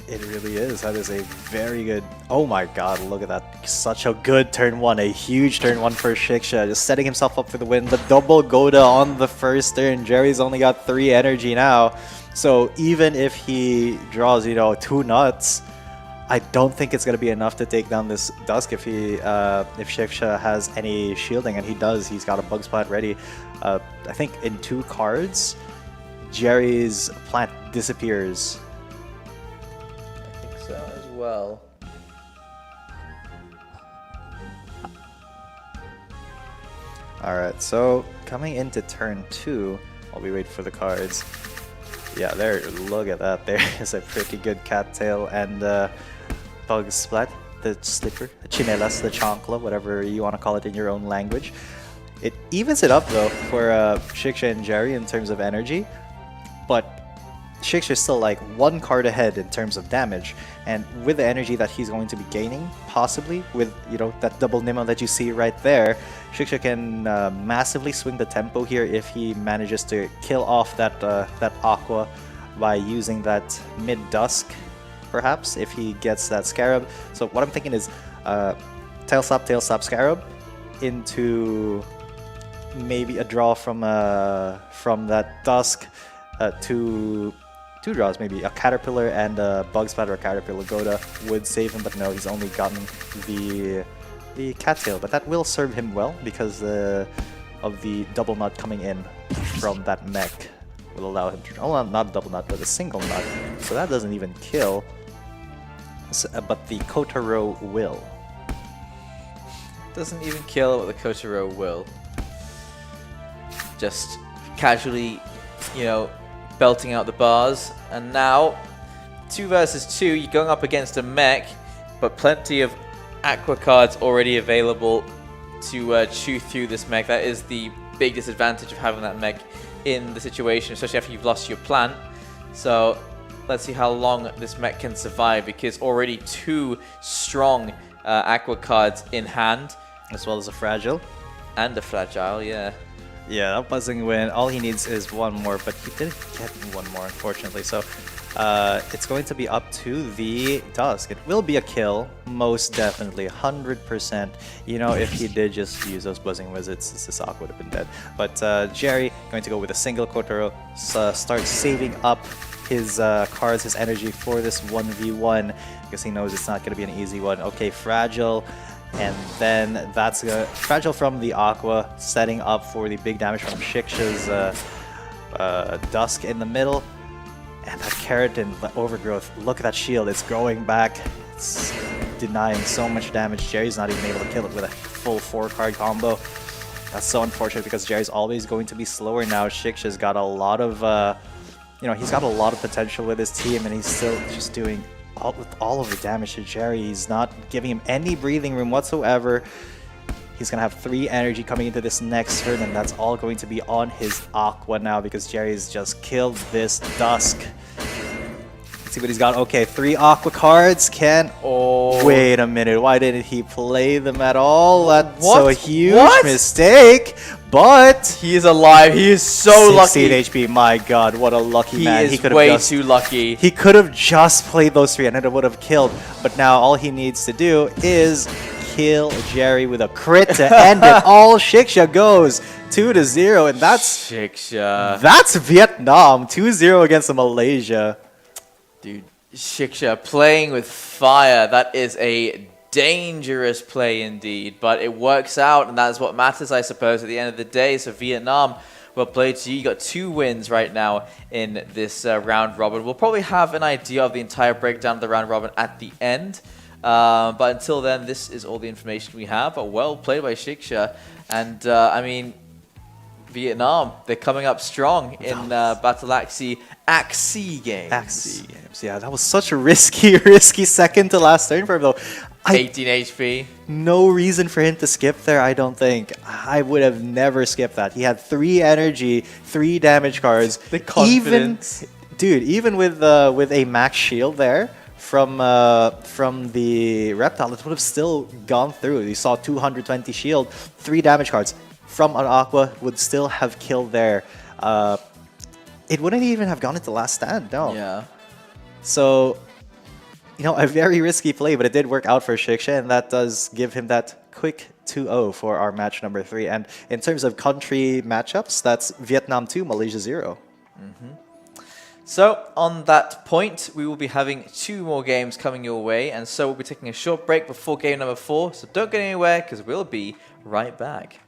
it really is. That is a very good... Oh my god, look at that. Such a good turn one. A huge turn one for Shiksha. Just setting himself up for the win. The double Goda on the first turn. Jerry's only got 3 energy now. So even if he draws, you know, 2 nuts, I don't think it's going to be enough to take down this Dusk if Shiksha has any shielding. And he does. He's got a Bug Splat ready. I think in 2 cards, Jerry's plant disappears. So as well. Alright, so coming into turn 2, while we wait for the cards. Yeah, there, look at that. There is a pretty good cattail and bug splat, the slipper, the chinelas, the chancla, whatever you want to call it in your own language. It evens it up though for Shiksha and Jerry in terms of energy, but Shiksha is still like 1 card ahead in terms of damage, and with the energy that he's going to be gaining, possibly with, you know, that double Nemo that you see right there, Shiksha can massively swing the tempo here if he manages to kill off that that Aqua by using that mid-dusk, perhaps, if he gets that Scarab. So what I'm thinking is Tail Slap, Scarab into maybe a draw from that Dusk to 2 draws, maybe a Caterpillar and a Bug Splat or a Caterpillar Goda would save him, but no, he's only gotten the Cattail, but that will serve him well because of the double nut coming in from that mech will allow him to, oh, not a double nut, but a single nut, so that doesn't even kill, so, but the Kotaro will. Doesn't even kill, but the Kotaro will. Just casually, you know, belting out the bars, and now 2 versus 2, you're going up against a mech, but plenty of Aqua cards already available to chew through this mech. That is the big disadvantage of having that mech in the situation, especially after you've lost your plant. So let's see how long this mech can survive, because already 2 strong Aqua cards in hand, as well as a Fragile. And a Fragile, yeah. Yeah, that buzzing win. All he needs is 1 more, but he didn't get 1 more, unfortunately. So it's going to be up to the Dusk. It will be a kill, most definitely, 100%. You know, if he did just use those buzzing wizards, this Aqua would have been dead. But Jerry going to go with a single Kotaro, start saving up his cards, his energy for this 1v1, because he knows it's not going to be an easy one. Okay, Fragile. And then that's Fragile from the Aqua, setting up for the big damage from Shiksha's Dusk in the middle. And that Keratin, the Overgrowth, look at that shield, it's going back. It's denying so much damage. Jerry's not even able to kill it with a full 4-card combo. That's so unfortunate because Jerry's always going to be slower now. Shiksha's got a lot of, you know, he's got a lot of potential with his team, and he's still just doing all of the damage to Jerry. He's not giving him any breathing room whatsoever. He's going to have 3 energy coming into this next turn, and that's all going to be on his Aqua now because Jerry's just killed this Dusk. Let's see what he's got. Okay, 3 Aqua cards. Wait a minute. Why didn't he play them at all? That's a huge mistake. But he is alive. He is so lucky. 16 HP. My God, what a lucky man. He is way too lucky. He could have just played those 3 and it would have killed. But now all he needs to do is kill Jerry with a crit to end it. All Shiksha goes 2-0, and that's Shiksha. That's Vietnam 2-0 against Malaysia. Dude, Shiksha playing with fire. That is a dangerous play indeed, but it works out, and that's what matters, I suppose, at the end of the day. So Vietnam, well played to you. You got 2 wins right now in this round robin. We'll probably have an idea of the entire breakdown of the round robin at the end. But until then, this is all the information we have. But well played by Shiksha. And I mean, Vietnam, they're coming up strong in Battlexie AxSEA Games. AxSEA Games, yeah, that was such a risky second to last turn for him, though. 18 HP. No reason for him to skip there, I don't think. I would have never skipped that. He had 3 energy, 3 damage cards. The confidence. Even with a max shield there from the Reptile, it would have still gone through. You saw 220 shield, 3 damage cards from an Aqua would still have killed there. It wouldn't even have gone into last stand, no. Yeah. So, you know, a very risky play, but it did work out for Shiksha, and that does give him that quick 2-0 for our match number 3. And in terms of country matchups, that's Vietnam 2, Malaysia 0. So, on that point, we will be having 2 more games coming your way, and so we'll be taking a short break before game number 4, so don't go anywhere, because we'll be right back.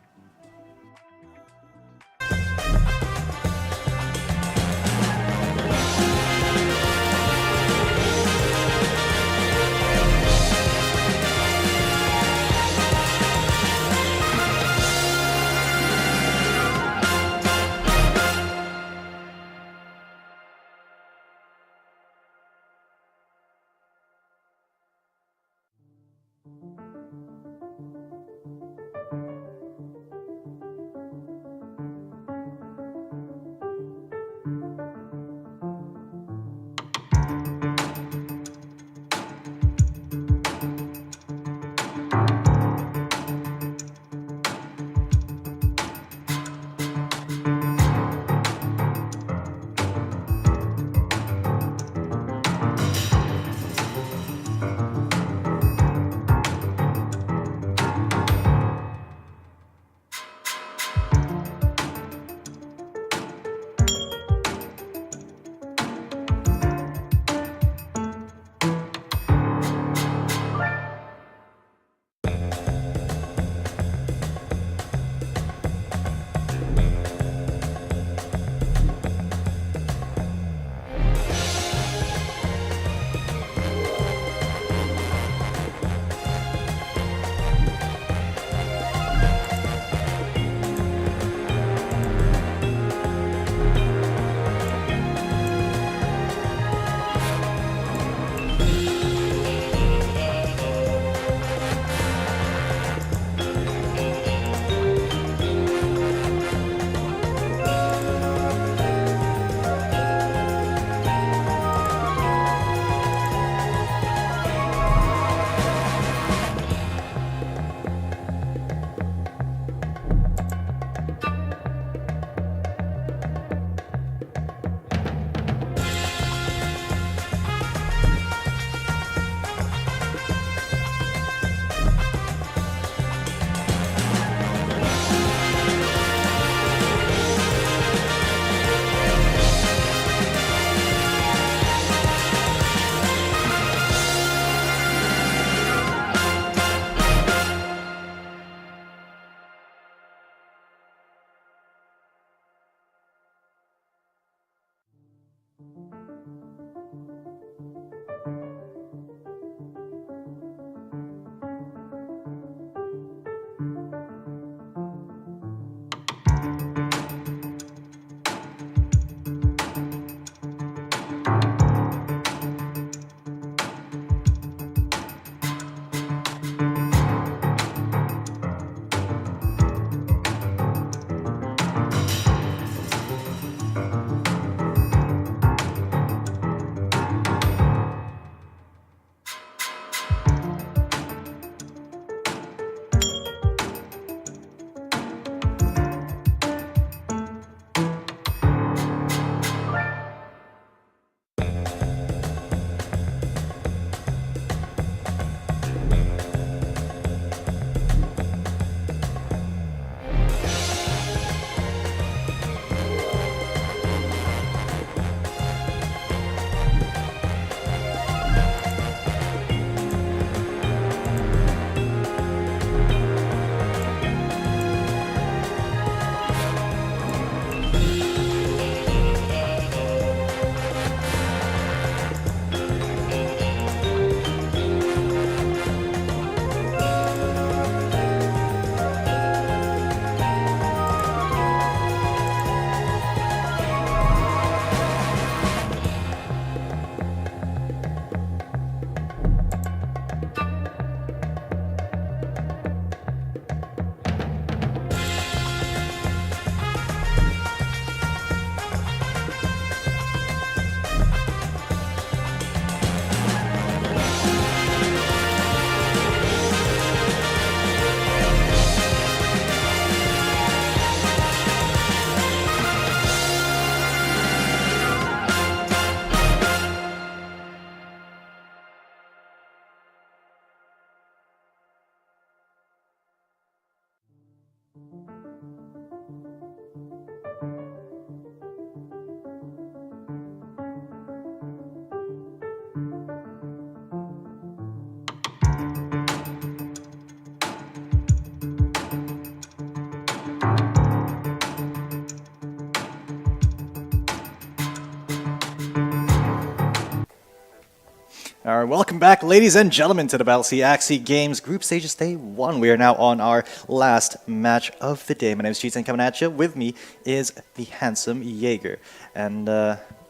All right, welcome back, ladies and gentlemen, to the Battlexie AxSEA Games Group Stages Day 1. We are now on our last match of the day. My name is Cheats and coming at you. With me is the handsome Jaeger. And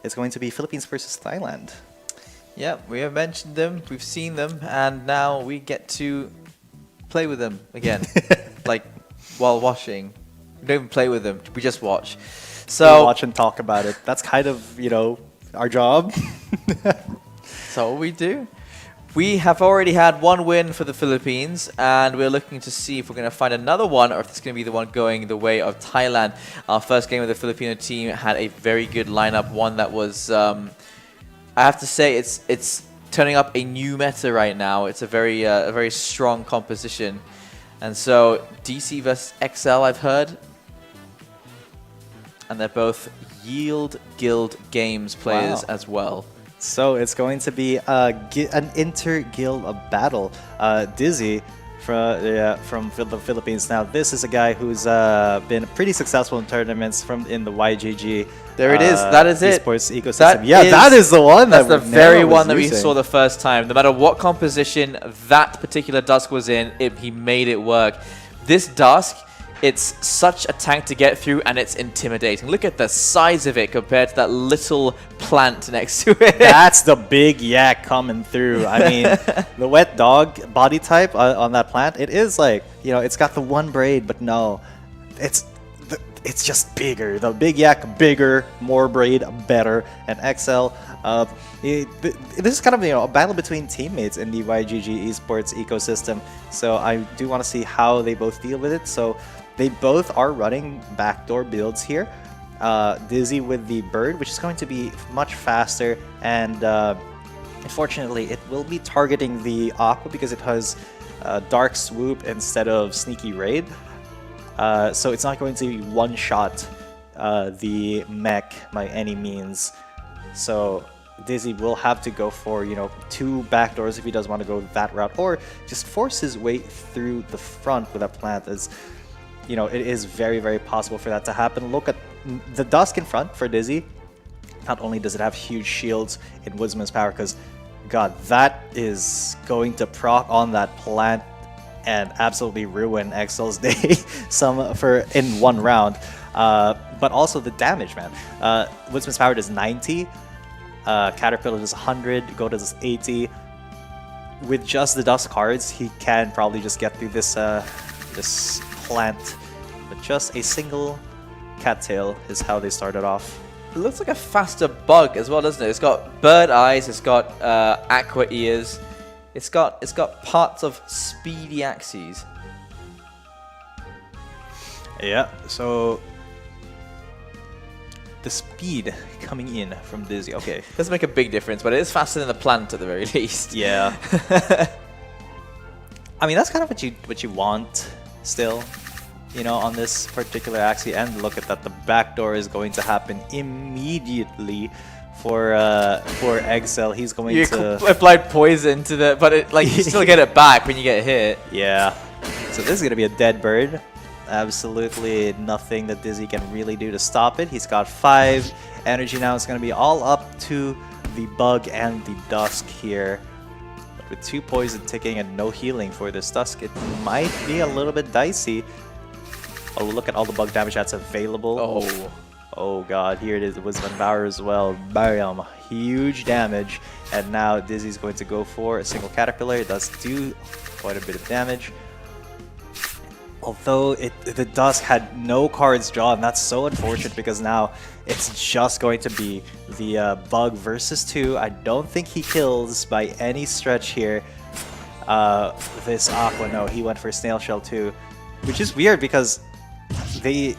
it's going to be Philippines versus Thailand. Yeah, we have mentioned them, we've seen them, and now we get to play with them again. Like, while watching. We don't even play with them, we just watch. So We watch and talk about it. That's kind of, our job. So what we do? We have already had one win for the Philippines, and we're looking to see if we're going to find another one, or if it's going to be the one going the way of Thailand. Our first game with the Filipino team had a very good lineup, one that was, I have to say, it's turning up a new meta right now. It's a very strong composition, and so DC versus XL, I've heard, and they're both Yield Guild Games players as well. So it's going to be an inter-guild battle. Dizzy from the Philippines. Now, this is a guy who's been pretty successful in tournaments in the YGG. There it is. That is it. Esports ecosystem. That is the one. That's the very one that we saw the first time. No matter what composition that particular Dusk was in, he made it work. This Dusk, it's such a tank to get through, and it's intimidating. Look at the size of it compared to that little plant next to it. That's the big yak coming through. I mean, the wet dog body type on that plant, it is like, it's got the one braid, but no, it's just bigger. The big yak, bigger, more braid, better. And XL, this is kind of a battle between teammates in the YGG esports ecosystem. So I do want to see how they both deal with it. So they both are running backdoor builds here. Dizzy with the bird, which is going to be much faster, and unfortunately it will be targeting the Aqua because it has Dark Swoop instead of Sneaky Raid. So it's not going to one-shot the mech by any means. So Dizzy will have to go for, two backdoors if he does want to go that route, or just force his way through the front with a plant, as it is very, very possible for that to happen. Look at the Dusk in front for Dizzy. Not only does it have huge shields in Woodsman's Power, because, God, that is going to proc on that plant and absolutely ruin XL's day in one round. But also the damage, man. Woodsman's Power does 90. Caterpillar does 100. Go does 80. With just the Dusk cards, he can probably just get through this plant. But just a single cattail is how they started off. It looks like a faster bug as well, doesn't it? It's got bird eyes, it's got aqua ears, it's got parts of speedy Axies. Yeah, so the speed coming in from Dizzy. Okay. Doesn't make a big difference, but it is faster than the plant at the very least. Yeah. I mean, that's kind of what you want still, on this particular Axie. And look at that, the backdoor is going to happen immediately for XL. He's going to applied poison to the, but you still get it back when you get hit. Yeah. So this is gonna be a dead bird. Absolutely nothing that Dizzy can really do to stop it. He's got 5 energy now. It's gonna be all up to the bug and the Dusk here. But with 2 poison ticking and no healing for this Dusk, it might be a little bit dicey. Oh, look at all the bug damage that's available. Oh god, here it is. It was Van Bauer as well. Bam! Huge damage. And now Dizzy's going to go for a single Caterpillar. It does do quite a bit of damage. Although the Dusk had no cards drawn, that's so unfortunate because now it's just going to be the Bug versus 2. I don't think he kills by any stretch here. This Aqua, no, he went for Snail Shell too, which is weird because they...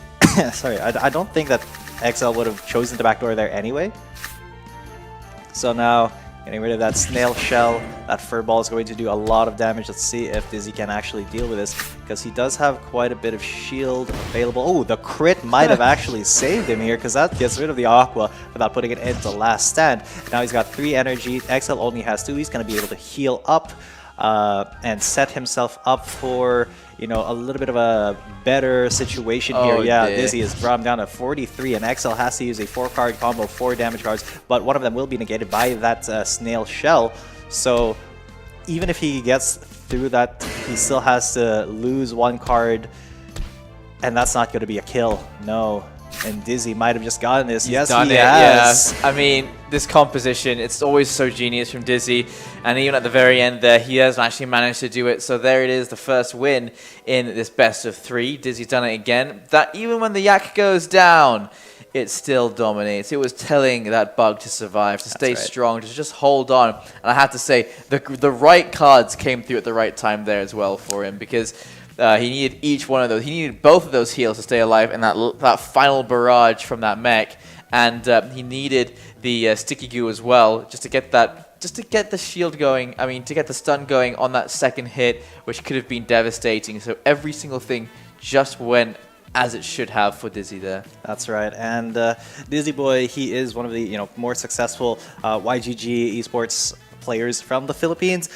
sorry, I don't think that XL would have chosen to backdoor there anyway. So now, getting rid of that Snail Shell, that Furball is going to do a lot of damage. Let's see if Dizzy can actually deal with this, because he does have quite a bit of shield available. Oh, the crit might have actually saved him here, because that gets rid of the Aqua without putting it into Last Stand. Now he's got 3 energy. XL only has 2. He's going to be able to heal up and set himself up for, a little bit of a better situation here. Yeah, dear. Dizzy is brought down to 43, and XL has to use a 4-card combo, 4 damage cards, but one of them will be negated by that Snail Shell. So even if he gets through that, he still has to lose one card, and that's not going to be a kill. No. And Dizzy might have just gotten this. Yes, he has. Yeah. I mean, this composition, it's always so genius from Dizzy. And even at the very end there, he has actually managed to do it. So there it is, the first win in this best of 3. Dizzy's done it again. That even when the Yak goes down, it still dominates. It was telling that bug to survive, to stay strong, to just hold on. And I have to say, the right cards came through at the right time there as well for him, because he needed each one of those. He needed both of those heals to stay alive, and that final barrage from that mech, and he needed the sticky goo as well, just to get the shield going. I mean, to get the stun going on that second hit, which could have been devastating. So every single thing just went as it should have for Dizzy there. That's right, and Dizzy Boy, he is one of the more successful YGG esports players from the Philippines.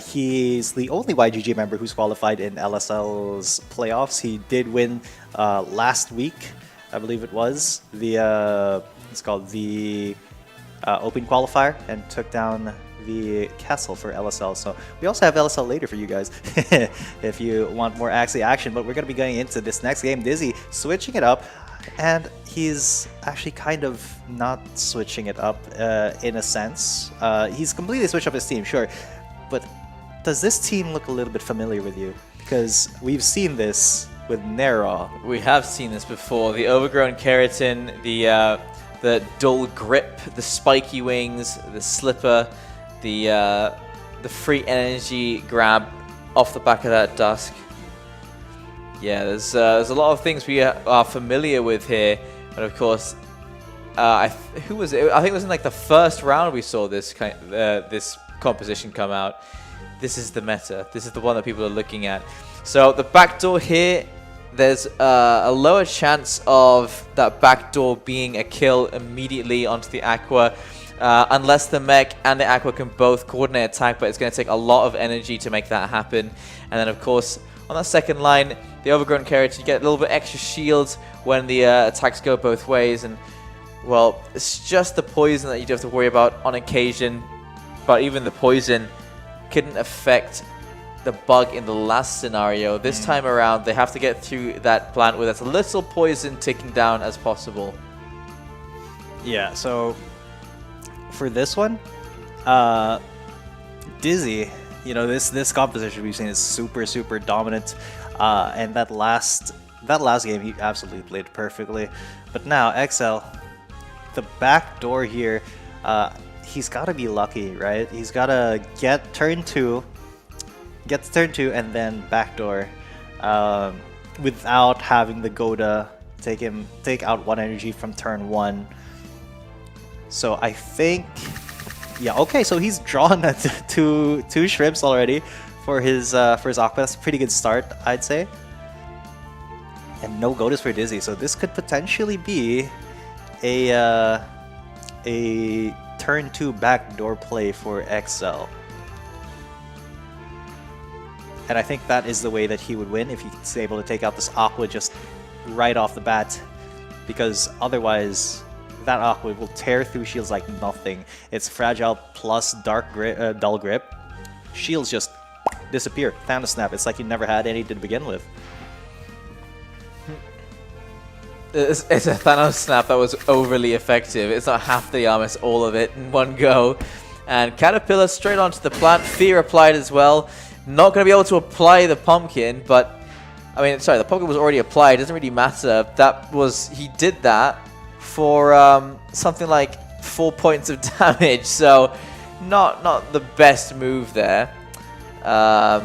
He's the only YGG member who's qualified in LSL's playoffs. He did win last week, I believe it was, the it's called the Open Qualifier, and took down the Castle for LSL. So we also have LSL later for you guys if you want more AxSEA action. But we're going to be going into this next game. Dizzy switching it up, and he's actually kind of not switching it up in a sense. He's completely switched up his team, sure, but does this team look a little bit familiar with you? Because we've seen this with Nera. We have seen this before. The overgrown keratin, the dull grip, the spiky wings, the slipper, the free energy grab off the back of that Dusk. Yeah, there's a lot of things we are familiar with here, but of course, who was it? I think it was in like the first round we saw this this composition come out. This is the meta. This is the one that people are looking at. So the backdoor here, there's a lower chance of that backdoor being a kill immediately onto the Aqua, unless the mech and the Aqua can both coordinate attack, but it's going to take a lot of energy to make that happen. And then of course, on that second line, the overgrown keratin, you get a little bit extra shields when the attacks go both ways, and well, it's just the poison that you do have to worry about on occasion, but even the poison couldn't affect the bug in the last scenario. This time around, they have to get through that plant with as little poison ticking down as possible. Yeah, so for this one, Dizzy, this composition we've seen is super dominant, and that last game he absolutely played perfectly. But now XL, the back door here, he's got to be lucky, right? He's got to get to turn 2, and then backdoor without having the Goda take out 1 energy from turn 1. So I think, yeah, okay. So he's drawn two shrimps already for his Aqua. That's a pretty good start, I'd say. And no Godas for Dizzy, so this could potentially be a turn 2 backdoor play for XL. And I think that is the way that he would win, if he's able to take out this Aqua just right off the bat, because otherwise that Aqua will tear through shields like nothing. It's fragile plus dull grip. Shields just disappear. Thanos snap. It's like you never had any to begin with. It's a Thanos snap that was overly effective. It's not half the armor, it's all of it in one go. And Caterpillar straight onto the plant. Fear applied as well. Not going to be able to apply the pumpkin, but I mean, sorry, the pumpkin was already applied. It doesn't really matter. He did that for something like 4 points of damage, so not the best move there. But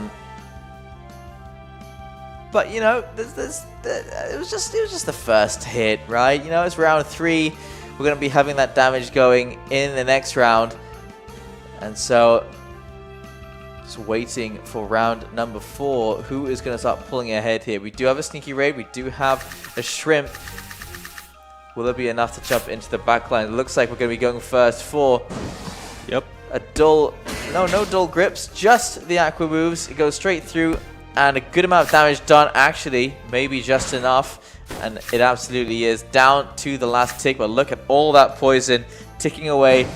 it was just the first hit, right? It's round 3. We're going to be having that damage going in the next round, and so just waiting for round number 4. Who is going to start pulling ahead here? We do have a sneaky raid. We do have a shrimp. Will there be enough to jump into the backline? It looks like we're going to be going first for a dull, no dull grips, just the Aqua moves. It goes straight through, and a good amount of damage done, actually, maybe just enough, and it absolutely is. Down to the last tick, but look at all that poison ticking away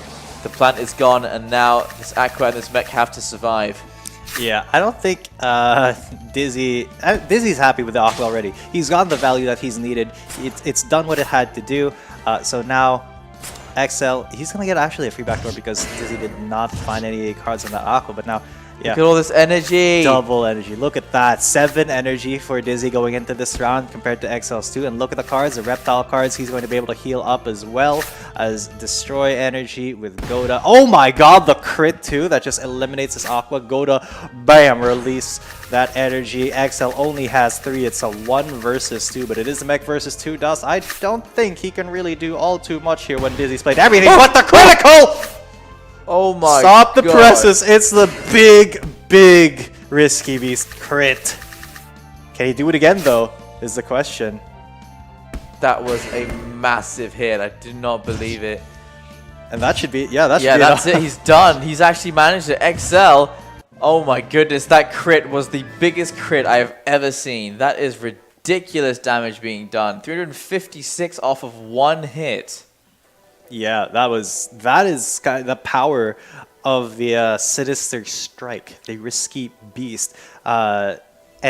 The plant is gone, and now this Aqua and this mech have to survive. Yeah, I don't think Dizzy's happy with the Aqua already. He's gotten the value that he's needed. It's done what it had to do. So now XL, he's going to get actually a free backdoor because Dizzy did not find any cards on the Aqua, but now, yeah. Look at all this energy. Double energy. Look at that. 7 energy for Dizzy going into this round compared to XL's 2. And look at the cards, the reptile cards. He's going to be able to heal up as well as destroy energy with Goda. Oh my god, the crit too. That just eliminates this Aqua. Goda, bam, release that energy. XL only has 3. It's a 1 versus 2, but it is a mech versus 2 dust. I don't think he can really do all too much here when Dizzy's played everything but the critical! Oh my Stop the God. presses. It's the big risky beast crit. Can he do it again though? Is the question. That was a massive hit. I do not believe it. And that should be, yeah, that should Yeah, be that's it. He's done. He's actually managed to XL. Oh my goodness, that crit was the biggest crit I have ever seen. That is ridiculous damage being done. 356 off of 1 hit. Yeah, that is kind of the power of the Sinister Strike, the risky beast. And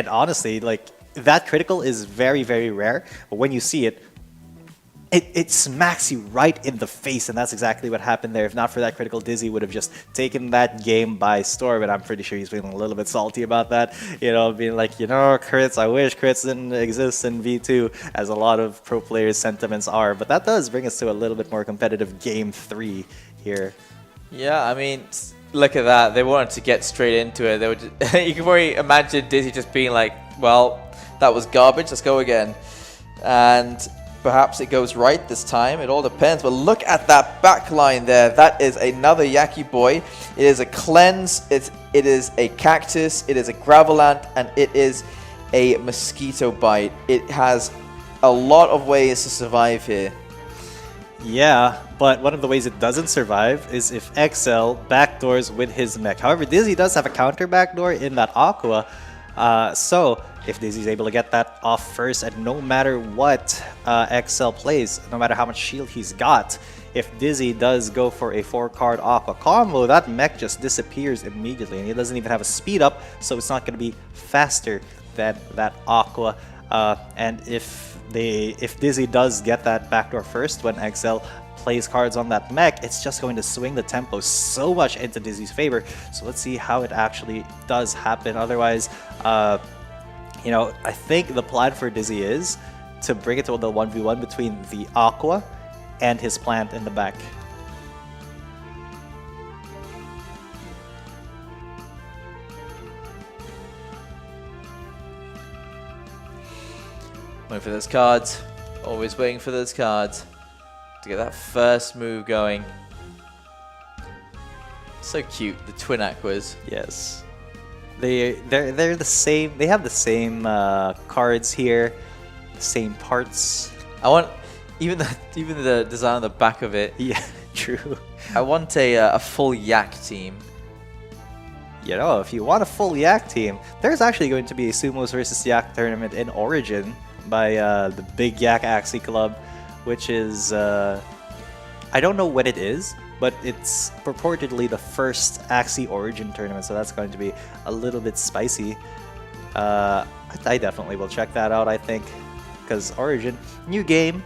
honestly, like, that critical is very, very rare, but when you see it, it smacks you right in the face, and that's exactly what happened there. If not for that critical, Dizzy would have just taken that game by storm, but I'm pretty sure he's feeling a little bit salty about that. You know, being like, you know, crits, I wish crits didn't exist in V2, as a lot of pro players' sentiments are. But that does bring us to a little bit more competitive Game 3 here. Yeah, I mean, look at that. They wanted to get straight into it. They would just, you can probably imagine Dizzy just being like, well, that was garbage, let's go again. And perhaps it goes right this time. It all depends. But look at that back line there. That is another Yaki Boy. It is a cleanse. It is a cactus. It is a gravelant. And it is a mosquito bite. It has a lot of ways to survive here. Yeah, but one of the ways it doesn't survive is if XL backdoors with his mech. However, Dizzy does have a counter backdoor in that Aqua. So if Dizzy's able to get that off first, and no matter what XL plays, no matter how much shield he's got, if Dizzy does go for a 4-card Aqua combo, that mech just disappears immediately, and he doesn't even have a speed up, so it's not going to be faster than that Aqua. And if Dizzy does get that backdoor first when XL plays cards on that mech, it's just going to swing the tempo so much into Dizzy's favor. So let's see how it actually does happen. Otherwise, you know, I think the plan for Dizzy is to bring it to the 1v1 between the Aqua and his plant in the back. Waiting for those cards. Always waiting for those cards to get that first move going. So cute, the twin Aquas. Yes. They're the same. They have the same cards here, the same parts. I want even the design on the back of it. Yeah, true. I want a full Yak team. You know, if you want a full Yak team, there's actually going to be a Sumos versus Yak tournament in Origin by the Big Yak Axie Club, which is I don't know when it is, but it's purportedly the first Axie Origin tournament, so that's going to be a little bit spicy. I definitely will check that out, I think, because Origin, new game,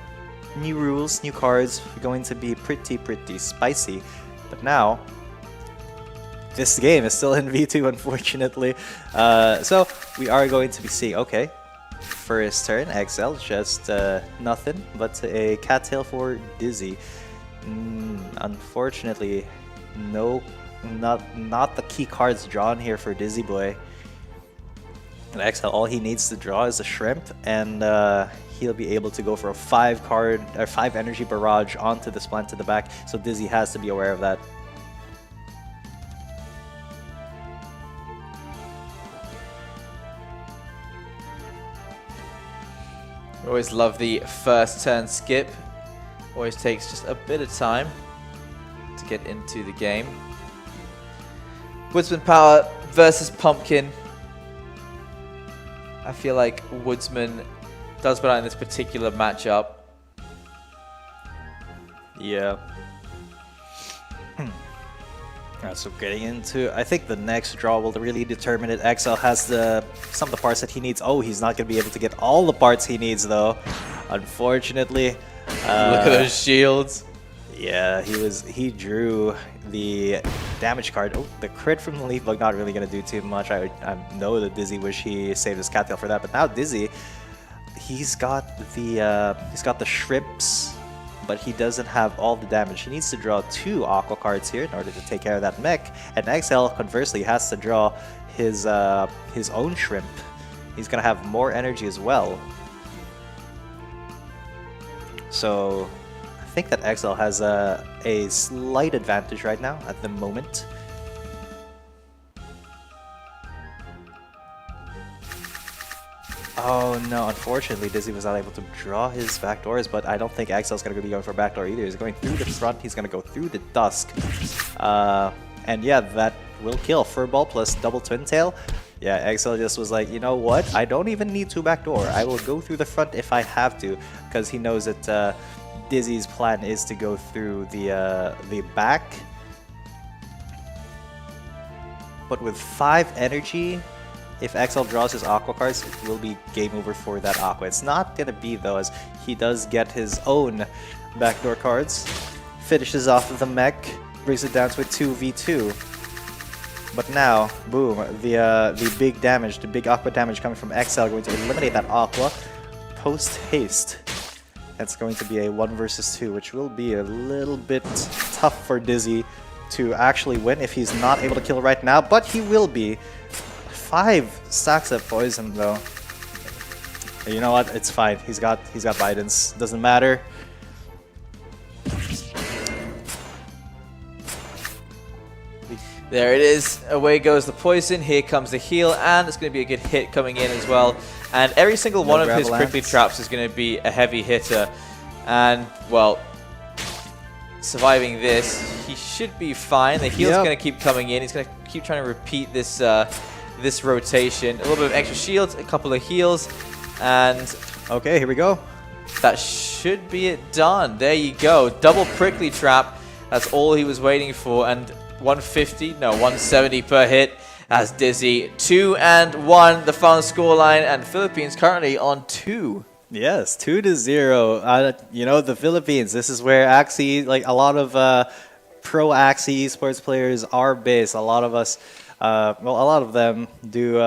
new rules, new cards, going to be pretty spicy. But now, this game is still in V2, unfortunately. So we are going to be seeing, okay, first turn, XL, just nothing but a cattail for Dizzy. Unfortunately, no, not the key cards drawn here for Dizzy Boy. And XL, all he needs to draw is a shrimp, and he'll be able to go for a 5-card or 5 energy barrage onto this plant to the back. So Dizzy has to be aware of that. Always love the first turn skip. Always takes just a bit of time to get into the game. Woodsman Power versus Pumpkin. I feel like Woodsman does better in this particular matchup. Yeah. Alright, so getting into, I think the next draw will really determine it. XL has some of the parts that he needs. Oh, he's not going to be able to get all the parts he needs though, unfortunately. Look at those shields. Yeah, he drew the damage card. Oh, the crit from the Leaf Bug not really going to do too much. I know that Dizzy wish he saved his cattail for that, but now Dizzy, he's got the shrimps, but he doesn't have all the damage. He needs to draw 2 Aqua cards here in order to take care of that mech. And XL, conversely, has to draw his own shrimp. He's gonna have more energy as well. So I think that XL has a slight advantage right now at the moment. Oh no, unfortunately Dizzy was not able to draw his backdoors, but I don't think Axel's going to be going for a backdoor either. He's going through the front, he's going to go through the dusk. And yeah, that will kill. Furball plus double twin tail. Yeah, Axel just was like, you know what? I don't even need to backdoor. I will go through the front if I have to, because he knows that Dizzy's plan is to go through the back. But with 5 energy, if XL draws his Aqua cards, it will be game over for that Aqua. It's not going to be, though, as he does get his own backdoor cards. Finishes off the mech, brings it down to a 2v2. But now, boom, the big damage, the big Aqua damage coming from XL, going to eliminate that Aqua. Post-haste. That's going to be a 1 versus 2, which will be a little bit tough for Dizzy to actually win if he's not able to kill right now, but he will be. 5 stacks of poison though. You know what? It's fine. He's got Bidens. Doesn't matter. There it is. Away goes the poison. Here comes the heal, and it's going to be a good hit coming in as well. And every single one of his prickly traps is going to be a heavy hitter. And well, surviving this, he should be fine. The heal's going to keep coming in. He's going to keep trying to repeat this this rotation. A little bit of extra shields, a couple of heals, and okay, here we go. That should be it done. There you go. Double prickly trap. That's all he was waiting for. And 150, no, 170 per hit as Dizzy. 2-1, the final scoreline, and Philippines currently on 2. Yes, 2-0. You know, the Philippines, this is where Axie, like a lot of pro Axie esports players are based. A lot of us, well, a lot of them do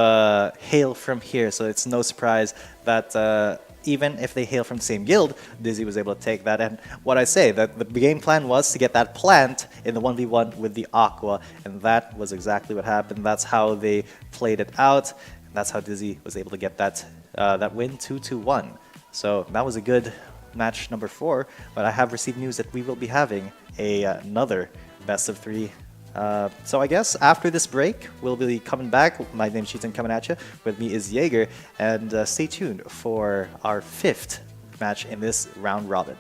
hail from here, so it's no surprise that even if they hail from the same guild, Dizzy was able to take that. And what I say, that the game plan was to get that plant in the 1v1 with the Aqua, and that was exactly what happened. That's how they played it out, and that's how Dizzy was able to get that that win 2-1. So that was a good match number 4, but I have received news that we will be having another best of 3. So I guess after this break, we'll be coming back. My name's Cheaton coming at you. With me is Jaeger, and stay tuned for our 5th match in this round robin.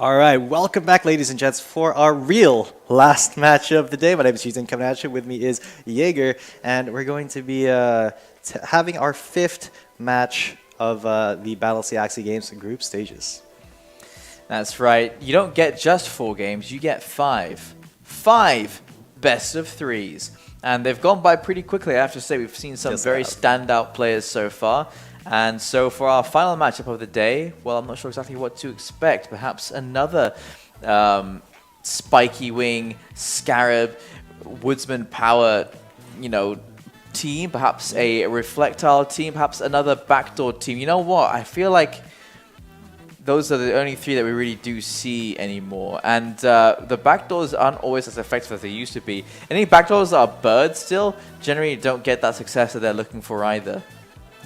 All right, welcome back, ladies and gents, for our real last match of the day. My name is Ethan, coming at you. With me is Jaeger, and we're going to be having our 5th match of the Battlexie AxSEA Games group stages. That's right. You don't get just 4 games, you get 5. 5 best of 3s. And they've gone by pretty quickly, I have to say. We've seen some very standout players so far. And so for our final matchup of the day, well, I'm not sure exactly what to expect. Perhaps another spiky wing, scarab, woodsman power, team. Perhaps a reflectile team. Perhaps another backdoor team. You know what? I feel like those are the only 3 that we really do see anymore. And the backdoors aren't always as effective as they used to be. Any backdoors that are birds still generally don't get that success that they're looking for either.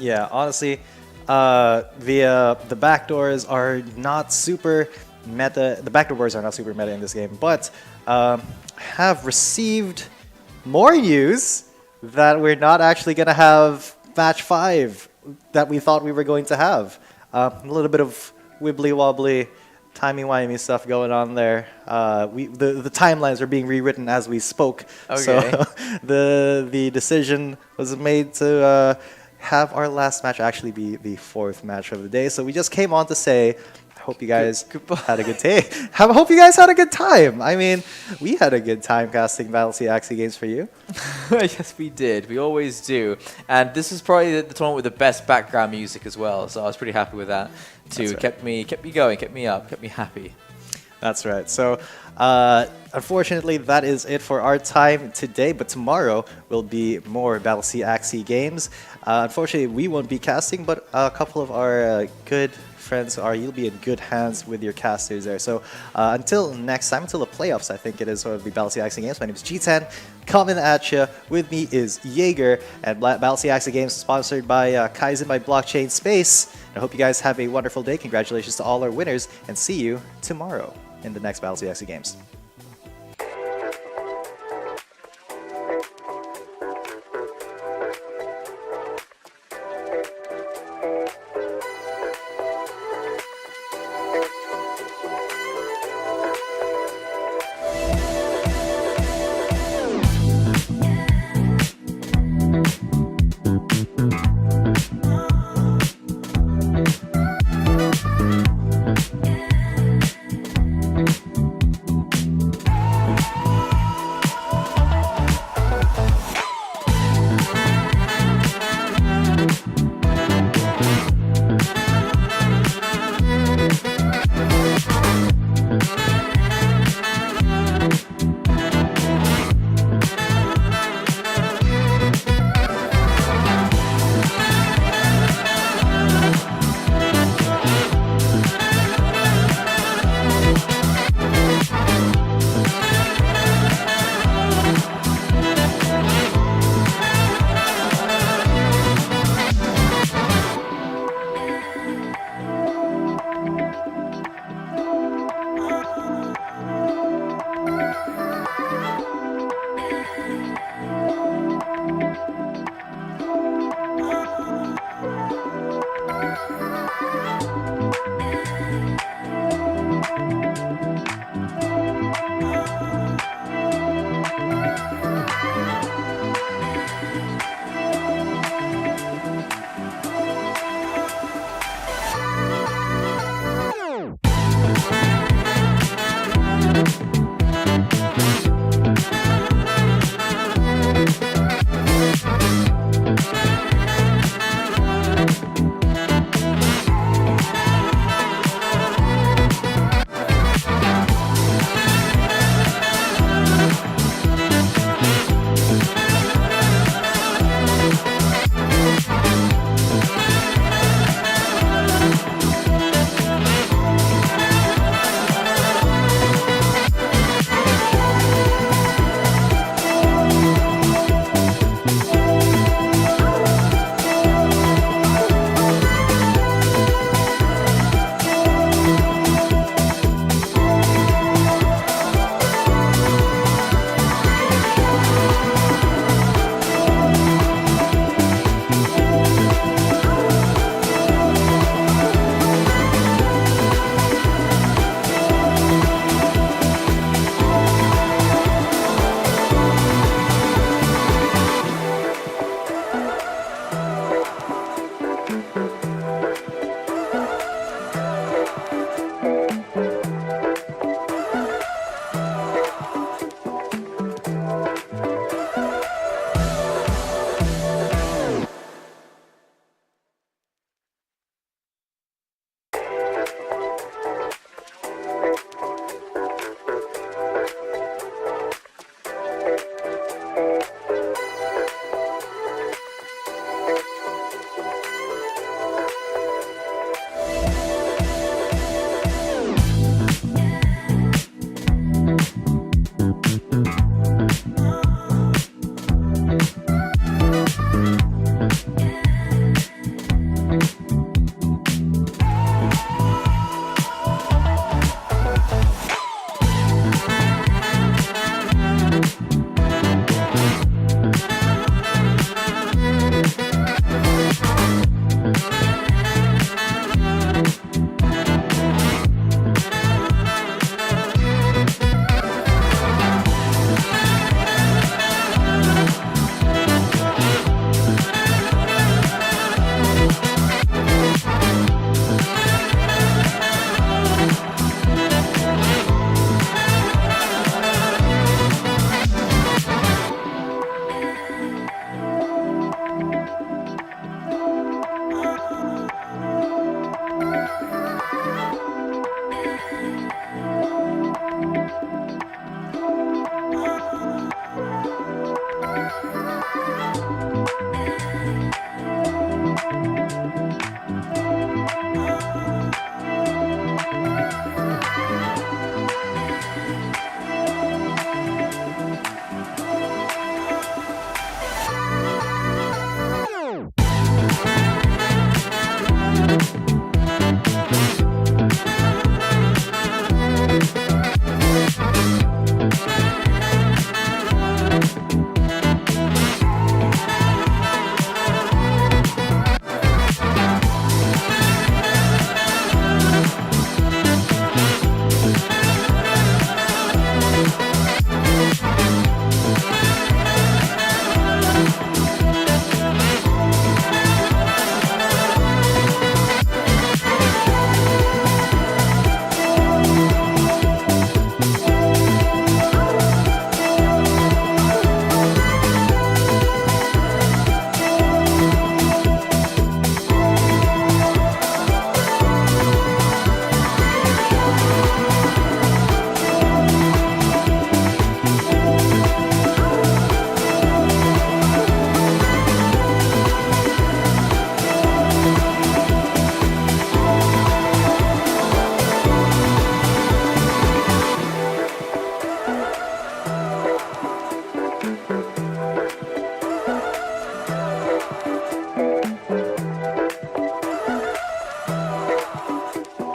Yeah, honestly, the backdoors are not super meta. The backdoor boards are not super meta in this game, but have received more news that we're not actually going to have match 5 that we thought we were going to have. A little bit of wibbly wobbly, timey-wimey stuff going on there. The timelines are being rewritten as we spoke. Okay. So the decision was made to have our last match actually be the 4th match of the day. So we just came on to say, I hope you guys had a good day. I hope you guys had a good time. I mean, we had a good time casting Battlexie AxSEA Games for you. Yes, we did. We always do. And this is probably the tournament with the best background music as well. So I was pretty happy with that too. Right. Kept me going, kept me up, kept me happy. That's right. So, unfortunately, that is it for our time today. But tomorrow will be more Battlexie AxSEA Games. Unfortunately, we won't be casting, but a couple of our good friends you'll be in good hands with your casters there. So, until next time, until the playoffs, I think it is, of the Battlexie AxSEA Games. My name is G10. Coming at you. With me is Jaeger, and Battlexie AxSEA Games is sponsored by Kaizen by Blockchain Space. I hope you guys have a wonderful day. Congratulations to all our winners, and see you tomorrow in the next Battlexie AxSEA Games.